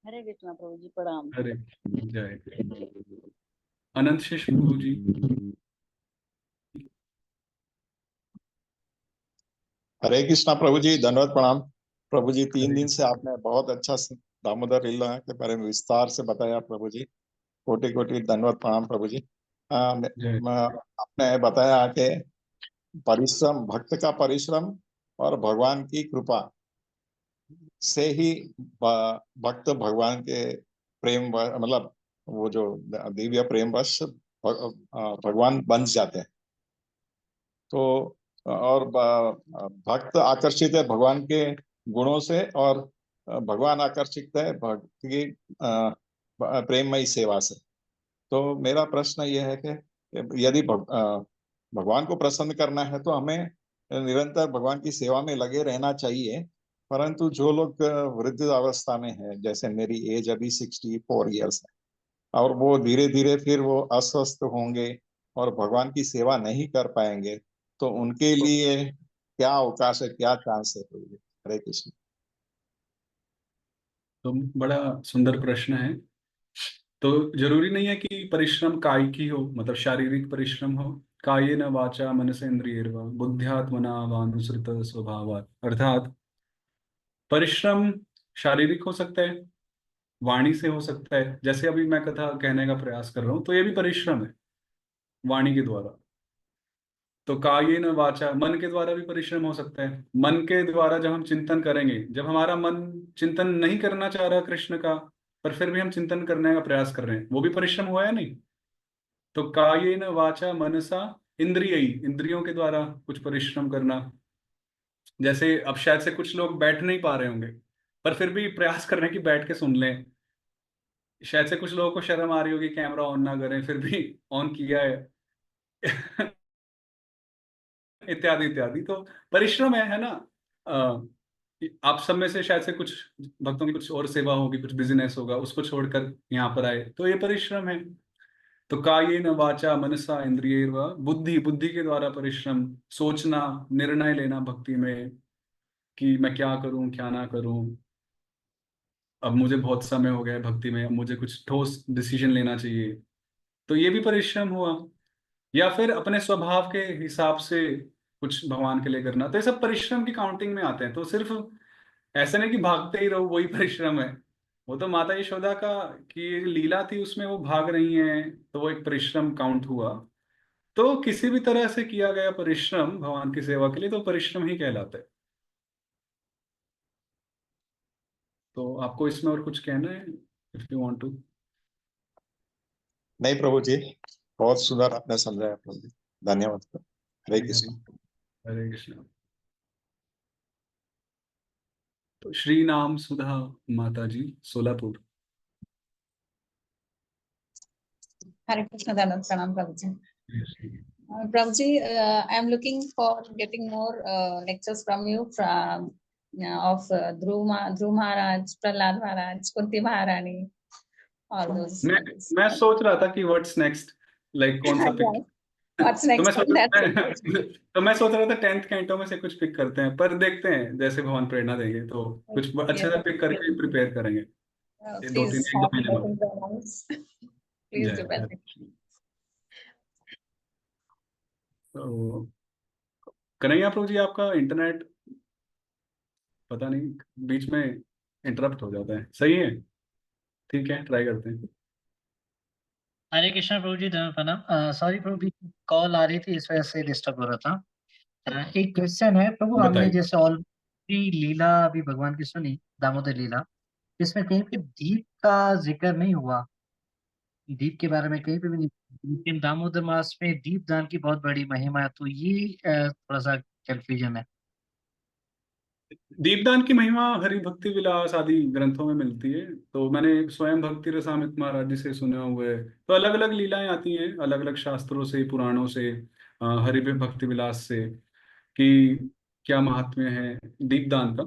हरे कृष्णा प्रभु जी, प्रणाम। हरे जय अनंत शेष प्रभु जी। हरे कृष्णा प्रभु जी, धन्यवाद प्रणाम। प्रभु जी 3 दिन हरे से आपने बहुत अच्छा दामोदर लीला के बारे में विस्तार से बताया प्रभु जी। कोटि कोटि धन्यवाद प्रणाम प्रभु जी। जय। आपने बताया कि परिश्रम, भक्त का परिश्रम और भगवान की कृपा से ही भक्त भगवान के प्रेम मतलब वो जो दिव्य प्रेम वश भगवान बन जाते हैं। तो और भक्त आकर्षित है भगवान के गुणों से, और भगवान आकर्षित है भक्त की प्रेममयी सेवा से। तो मेरा प्रश्न यह है कि यदि भगवान को प्रसन्न करना है तो हमें निरंतर भगवान की सेवा में लगे रहना चाहिए। परंतु जो लोग वृद्ध अवस्था में है, जैसे मेरी एज अभी 64 ईयर्स है, और वो धीरे धीरे फिर वो अस्वस्थ होंगे और भगवान की सेवा नहीं कर पाएंगे, तो उनके लिए क्या अवकाश है, क्या चांस है प्रभु जी? हरे कृष्ण। तो बड़ा सुंदर प्रश्न है। तो जरूरी नहीं है कि परिश्रम कायिक हो, मतलब शारीरिक परिश्रम हो। कायेन वाचा मनसेन्द्रियैर्वा बुद्ध्यात्मना वानुसृत स्वभावात्, अर्थात परिश्रम शारीरिक हो सकता है, वाणी से हो सकता है। जैसे अभी मैं कथा कहने का प्रयास कर रहा हूँ, तो ये भी परिश्रम है वाणी के द्वारा। तो कायेन वाचा, मन के द्वारा भी परिश्रम हो सकता है। मन के द्वारा जब हम चिंतन करेंगे, जब हमारा मन चिंतन नहीं करना चाह रहा कृष्ण का, पर फिर भी हम चिंतन करने का प्रयास कर रहे हैं, वो भी परिश्रम हुआ है नहीं। तो कायेन वाचा मनसा इंद्रिय, इंद्रियों के द्वारा कुछ परिश्रम करना। जैसे अब शायद से कुछ लोग बैठ नहीं पा रहे होंगे, पर फिर भी प्रयास कर रहे हैं कि बैठ के सुन लें। शायद से कुछ लोगों को शर्म आ रही होगी, कैमरा ऑन ना करें, फिर भी ऑन किया है। इत्यादि इत्यादि। तो परिश्रम है ना। आप सब में से शायद से कुछ भक्तों की कुछ और सेवा होगी, कुछ बिजनेस होगा, उसको छोड़कर यहाँ पर आए, तो ये परिश्रम है। तो कायेन वाचा मनसा इंद्रियैर्वा बुद्धि, बुद्धि के द्वारा परिश्रम, सोचना, निर्णय लेना भक्ति में कि मैं क्या करूं क्या ना करूं, अब मुझे बहुत समय हो गया है भक्ति में, अब मुझे कुछ ठोस डिसीजन लेना चाहिए, तो ये भी परिश्रम हुआ। या फिर अपने स्वभाव के हिसाब से कुछ भगवान के लिए करना, तो ये सब परिश्रम की काउंटिंग में आते हैं। तो सिर्फ ऐसा नहीं कि भागते ही रहो वही परिश्रम है, वो तो माता यशोदा का की लीला थी, उसमें वो भाग रही हैं तो वो एक परिश्रम काउंट हुआ। तो किसी भी तरह से किया गया परिश्रम भगवान की सेवा के लिए तो परिश्रम ही कहलाता है। तो आपको इसमें और कुछ कहना है, इफ यू वांट टू? नहीं प्रभु जी, बहुत सुंदर आपने समझाया प्रभु जी, धन्यवाद। हरे कृष्ण। हरे कृष्ण। तो श्री नाम सुधा माता जी, Solapur. Hare Krishna, Dhanat Pranam, Prabhuji. Prabhuji, I am looking for getting more lectures from you from of Dhruv Maharaj, Prahlad Maharaj, Kunti Maharani, all those. मैं सोच रहा था कि व्हाट्स नेक्स्ट, लाइक कौन सा पिक। What's तो next? मैं सोच रहा था 10th कैंटो में से कुछ पिक करते हैं, पर देखते हैं जैसे भगवान प्रेरणा देंगे तो कुछ अच्छे से पिक करके प्रिपेयर करेंगे। ये दो तीन एक दो महीने में। Please जय do well. तो कन्हैया प्रभु जी, आपका इंटरनेट पता नहीं बीच में इंटरप्ट हो जाता है, सही है? ठीक है, ट्राई करते हैं। हरे कृष्णा प्रभु जी, धन्यवाद प्रणाम। सॉरी प्रभु जी, कॉल आ रही थी इस वजह से डिस्टर्ब हो रहा था। एक क्वेश्चन है प्रभु, हमने बताइए। जैसे ऑलरेडी लीला अभी भगवान की सुनी, दामोदर लीला, इसमें कहीं पे दीप का जिक्र नहीं हुआ, दीप के बारे में कहीं पे भी नहीं, लेकिन दामोदर मास में दीप दान की बहुत बड़ी महिमा है, तो ये थोड़ा सा कंफ्यूजन है। दीपदान की महिमा हरि भक्ति विलास आदि ग्रंथों में मिलती है, तो मैंने स्वयं भक्ति रसामृत महाराज जी से सुना हुआ है। तो अलग अलग लीलाएं आती हैं अलग अलग शास्त्रों से, पुराणों से, हरि भक्ति विलास से, कि क्या महात्म्य है दीपदान का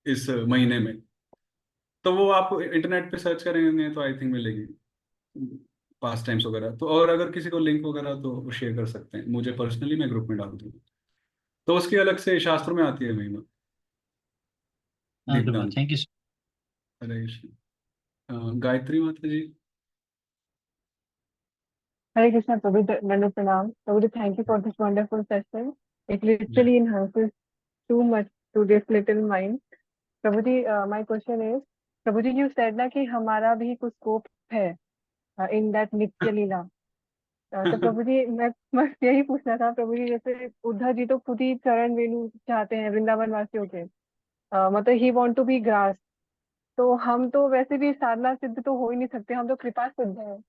इस महीने में। तो वो आप इंटरनेट पे सर्च करेंगे तो आई थिंक मिलेगी, पास टाइम्स वगैरह। तो और अगर किसी को लिंक वगैरह तो वो शेयर कर सकते हैं मुझे पर्सनली, मैं ग्रुप में डाल दूंगा। तो उसकी अलग से शास्त्रों में आती है महिमा दीपदान की। Thank you. हरे कृष्ण। गायत्री माता जी। Hare Krishna, Prabhu, Nanu Pranam. Prabhu, thank you for this wonderful session. It literally enhances too much to this little mind. Prabhuji, my question is, Prabhuji, you said ना कि हमारा भी कुछ scope है in that नित्य लीला। तो प्रभुजी मैं बस यही पूछना था प्रभुजी, जैसे उद्धव जी तो खुद ही चरण वेणु चाहते हैं वृंदावन वासियों के, मतलब he want to be grass, तो हम तो वैसे भी साधना सिद्ध तो हो ही नहीं सकते, हम तो कृपा सिद्ध हैं,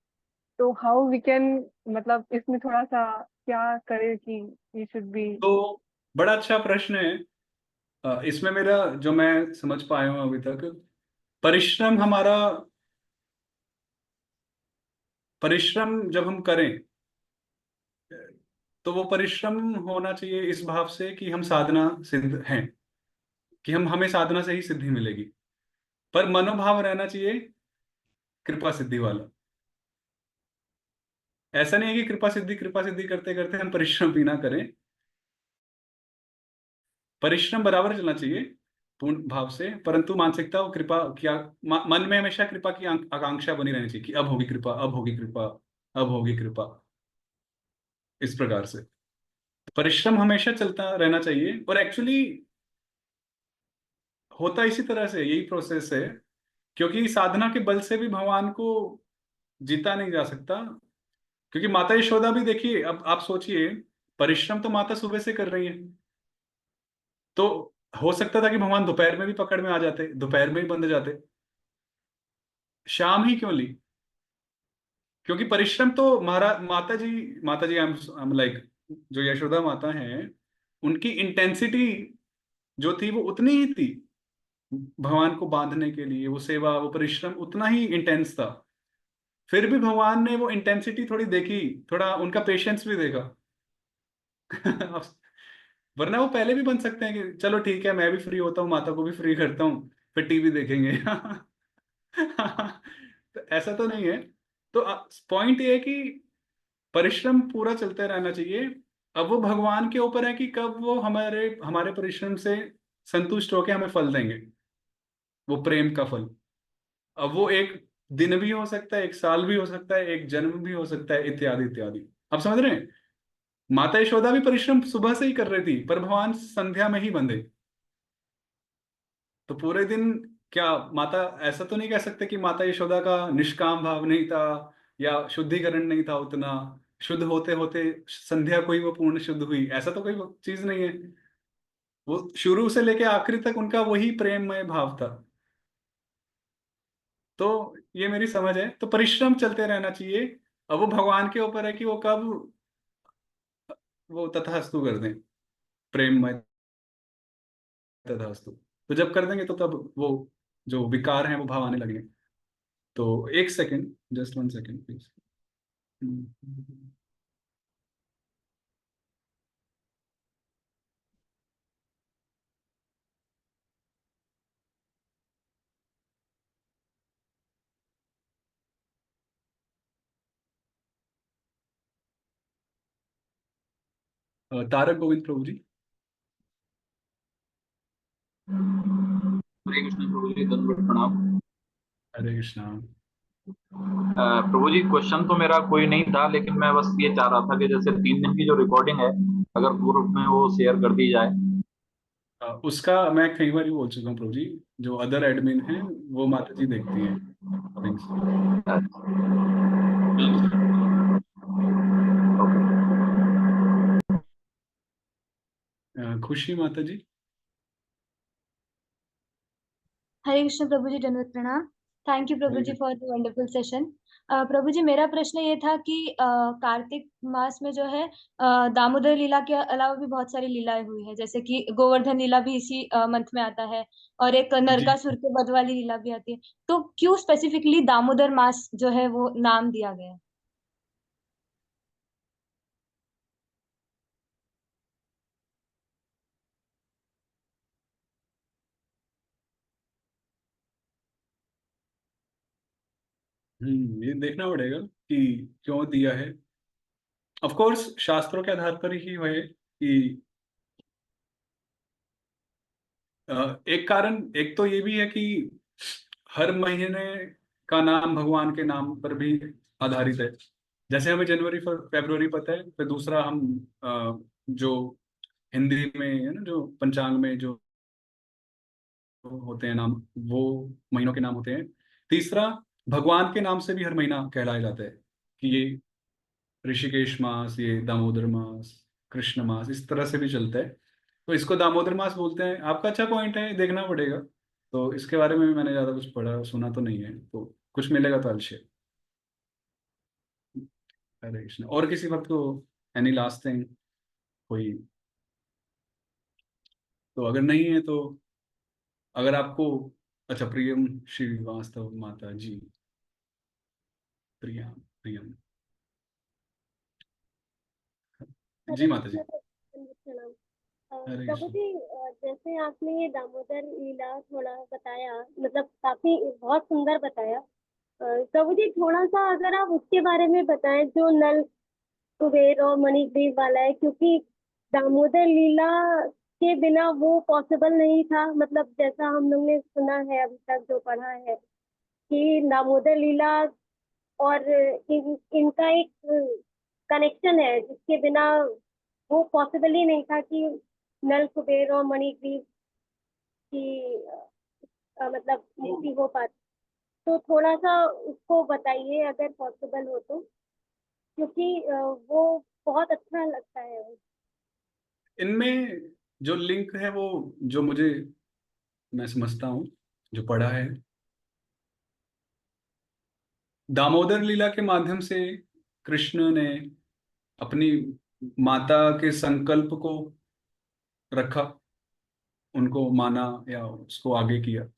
तो हाउ वी कैन, मतलब इसमें थोड़ा सा क्या करें कि वी शुड बी। तो बड़ा अच्छा प्रश्न है। इसमें मेरा जो मैं समझ पाया हूँ अभी तक, परिश्रम हमारा, परिश्रम जब हम करें तो वो परिश्रम होना चाहिए इस भाव से कि हम साधना सिद्ध हैं, कि हमें साधना से ही सिद्धि मिलेगी, पर मनोभाव रहना चाहिए कृपा सिद्धि वाला। ऐसा नहीं है कि कृपा सिद्धि करते करते हम परिश्रम भी ना करें। परिश्रम बराबर चलना चाहिए पूर्ण भाव से, परंतु मानसिकता वो कृपा क्या, मन में हमेशा कृपा की आकांक्षा बनी रहनी चाहिए कि अब होगी कृपा, अब होगी कृपा, अब होगी कृपा। इस प्रकार से परिश्रम हमेशा चलता रहना चाहिए। और एक्चुअली होता इसी तरह से, यही प्रोसेस है, क्योंकि साधना के बल से भी भगवान को जीता नहीं जा सकता। क्योंकि माता यशोदा भी देखिए, अब आप सोचिए, परिश्रम तो माता सुबह से कर रही है, तो हो सकता था कि भगवान दोपहर में भी पकड़ में आ जाते, दोपहर में ही बंध जाते, शाम ही क्यों ली? क्योंकि परिश्रम तो माता जी आई एम लाइक, जो यशोदा माता हैं, उनकी इंटेंसिटी जो थी वो उतनी ही थी भगवान को बांधने के लिए, वो सेवा, वो परिश्रम उतना ही इंटेंस था। फिर भी भगवान ने वो इंटेंसिटी थोड़ी देखी, थोड़ा उनका पेशेंस भी देखा। वरना वो पहले भी बन सकते हैं कि चलो ठीक है, मैं भी फ्री होता हूँ, माता को भी फ्री करता हूँ, फिर टीवी देखेंगे। तो ऐसा तो नहीं है। तो पॉइंट ये है कि परिश्रम पूरा चलते रहना चाहिए। अब वो भगवान के ऊपर है कि कब वो हमारे हमारे परिश्रम से संतुष्ट होकर हमें फल देंगे, वो प्रेम का फल। अब वो एक दिन भी हो सकता है, एक साल भी हो सकता है, एक जन्म भी हो सकता है, इत्यादि इत्यादि। आप समझ रहे हैं? माता यशोदा भी परिश्रम सुबह से ही कर रही थी, पर भगवान संध्या में ही बंधे। तो पूरे दिन क्या माता, ऐसा तो नहीं कह सकते कि माता यशोदा का निष्काम भाव नहीं था या शुद्धिकरण नहीं था उतना, शुद्ध होते होते संध्या को ही वो पूर्ण शुद्ध हुई, ऐसा तो कोई चीज नहीं है। वो शुरू से लेके आखिरी तक उनका वही प्रेममय भाव था। तो ये मेरी समझ है। तो परिश्रम चलते रहना चाहिए। अब वो भगवान के ऊपर है कि वो कब वो तथास्तु कर दें, प्रेममय तथास्तु। तो जब कर देंगे तो तब वो जो विकार हैं वो भाव आने लगेंगे। तो एक second, just 1 second please. Tarak Govind Prabhu ji. Hare Krishna प्रभु जी, दंडवत प्रणाम। हरे कृष्णा। प्रभु जी, क्वेश्चन तो मेरा कोई नहीं था, लेकिन मैं बस ये चाह रहा था कि जैसे 3 दिन की जो रिकॉर्डिंग है, अगर ग्रुप में वो शेयर कर दी जाए। उसका मैं कई बार ही बोल चुका हूँ प्रभु जी, जो अदर एडमिन हैं वो माता जी देखती हैं things। खुशी माता जी। हरे कृष्ण प्रभु जी, दंडवत प्रणाम। थैंक यू प्रभु जी फॉर द वंडरफुल सेशन। प्रभु जी, मेरा प्रश्न ये था कि कार्तिक मास में जो है दामोदर लीला के अलावा भी बहुत सारी लीलाएं हुई है, जैसे कि गोवर्धन लीला भी इसी मंथ में आता है, और एक नरकासुर के वध वाली लीला भी आती है। तो क्यों स्पेसिफिकली दामोदर मास जो है वो नाम दिया गया है? ये देखना पड़ेगा कि क्यों दिया है। ऑफ कोर्स शास्त्रों के आधार पर ही है कि एक कारण, एक तो ये भी है कि हर महीने का नाम भगवान के नाम पर भी आधारित है। जैसे हमें जनवरी फरवरी पता है, फिर दूसरा हम जो हिंदी में है ना, जो पंचांग में जो होते हैं नाम, वो महीनों के नाम होते हैं। तीसरा, भगवान के नाम से भी हर महीना कहलाया जाता है कि ये ऋषिकेश मास, ये दामोदर मास, कृष्ण मास, इस तरह से भी चलता है। तो इसको दामोदर मास बोलते हैं। आपका अच्छा पॉइंट है, देखना पड़ेगा। तो इसके बारे में मैंने ज्यादा कुछ पढ़ा सुना तो नहीं है, तो कुछ मिलेगा तो अवश्य। हरे कृष्ण। और किसी भक्त को एनी लास्ट थिंग कोई? तो अगर नहीं है तो, अगर आपको, अच्छा, प्रियम श्रीवास्तव माता जी, प्रियम प्रियम जी माता जी। प्रणाम। हरे प्रभु कृष्ण। जी, जैसे आपने ये दामोदर लीला थोड़ा बताया, मतलब काफी बहुत सुंदर बताया। प्रभु जी, थोड़ा सा अगर आप उसके बारे में बताएं जो नल कुबेर और मणिग्रीव वाला है, क्योंकि दामोदर लीला के बिना वो पॉसिबल नहीं था। मतलब जैसा हम लोग ने सुना है अभी तक जो पढ़ा है कि दामोदर लीला और इनका एक कनेक्शन है जिसके बिना वो पॉसिबल ही नहीं था कि नल कुबेर और मणिग्रीव की मतलब मुक्ति हो पाती। तो थोड़ा सा उसको बताइए अगर पॉसिबल हो तो, क्योंकि वो बहुत अच्छा लगता है। इनमें जो लिंक है वो, जो मुझे, मैं समझता हूँ, जो पढ़ा है, दामोदर लीला के माध्यम से कृष्ण ने अपनी माता के संकल्प को रखा, उनको माना या उसको आगे किया,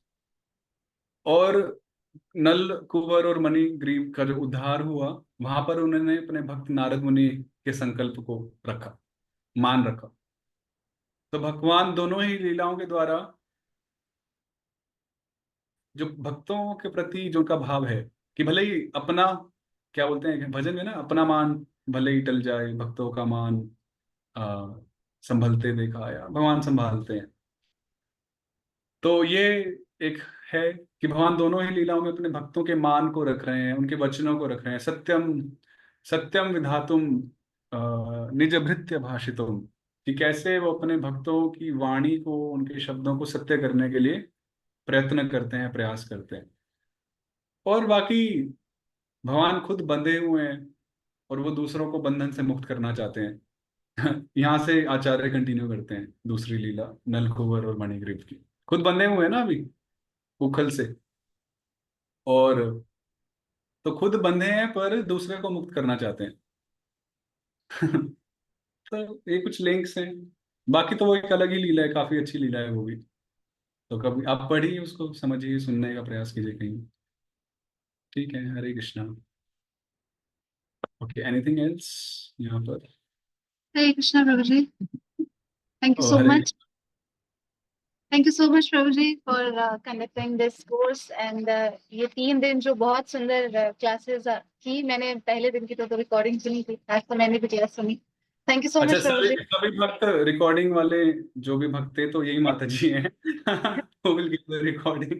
और नल कुंवर और मणिग्रीव का जो उद्धार हुआ, वहां पर उन्होंने अपने भक्त नारद मुनि के संकल्प को रखा, मान रखा। तो भगवान दोनों ही लीलाओं के द्वारा जो भक्तों के प्रति जो उनका भाव है कि भले ही अपना क्या बोलते हैं भजन में ना, अपना मान भले ही टल जाए, भक्तों का मान संभलते देखा आया, भगवान संभालते हैं। तो ये एक है कि भगवान दोनों ही लीलाओं में अपने भक्तों के मान को रख रहे हैं, उनके वचनों को रख रहे हैं। सत्यम सत्यम विधातुम निज भृत्य भाषितुम, कि कैसे वो अपने भक्तों की वाणी को, उनके शब्दों को सत्य करने के लिए प्रयत्न करते हैं, प्रयास करते हैं। और बाकी भगवान खुद बंधे हुए हैं और वो दूसरों को बंधन से मुक्त करना चाहते हैं। यहाँ से आचार्य कंटिन्यू करते हैं दूसरी लीला नलकुबर और मणिग्रीव की। खुद बंधे हुए हैं ना अभी उखल से, और तो खुद बंधे हैं पर दूसरे को मुक्त करना चाहते हैं। तो ये कुछ लिंक्स हैं। बाकी तो वो एक अलग ही लीला है, काफी अच्छी लीला है वो भी। तो कभी आप पढ़िए उसको, समझिए, सुनने का प्रयास कीजिए कहीं। ठीक है, Hare Krishna. Okay, anything else यहाँ पर? हरे कृष्णा प्रभु जी, thank you oh so Hare much. Thank you so much प्रभु जी for conducting this course and ये 3 दिन जो बहुत सुंदर क्लासेस की, मैंने पहले दिन की तो रिकॉर्डिंग सुनी थी, आज तो मैंने भी क्लास सुनी. थैंक यू सो अच्छा, मच प्रभु जी. सभी भक्त रिकॉर्डिंग वाले जो भी भक्त थे तो यही माता जी हैं। Who will give the recording?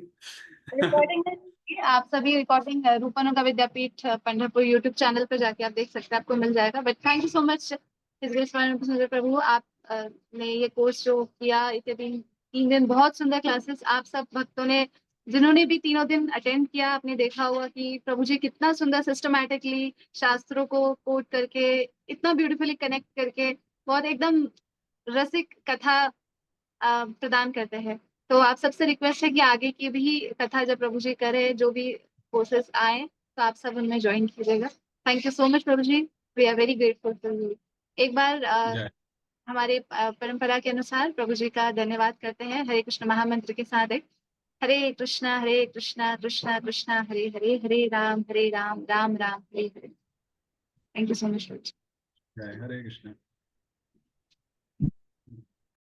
Recording आप सभी recording Rupanuga Vidyapeeth Pandharpur YouTube channel पर जाके आप देख सकते हैं, आपको मिल जाएगा. But thank you so much प्रभु, आप ने ये कोर्स जो किया, इतने 3 दिन बहुत सुंदर क्लासेस, आप सब भक्तों ने जिन्होंने भी तीनों दिन अटेंड किया, आपने देखा हुआ कि प्रभु जी कितना सुंदर सिस्टमैटिकली शास्त्रों को कोट करके, इतना ब्यूटीफुली कनेक्ट करके, बहुत एकदम रसिक कथा प्रदान करते हैं. तो आप सबसे रिक्वेस्ट है कि आगे की भी कथा जब प्रभु जी करे, जो भी कोर्सेस आए, तो आप सब उनमें ज्वाइन कीजिएगा. थैंक यू सो मच प्रभु ji, we are very grateful for you. एक बार हमारे परंपरा के अनुसार प्रभु जी का धन्यवाद करते हैं हरे कृष्ण महामंत्र के साथ. Hare Krishna Krishna Krishna Hare Hare, Hare Ram Ram Ram Hare Hare. Thank you so much. जय हरे कृष्ण.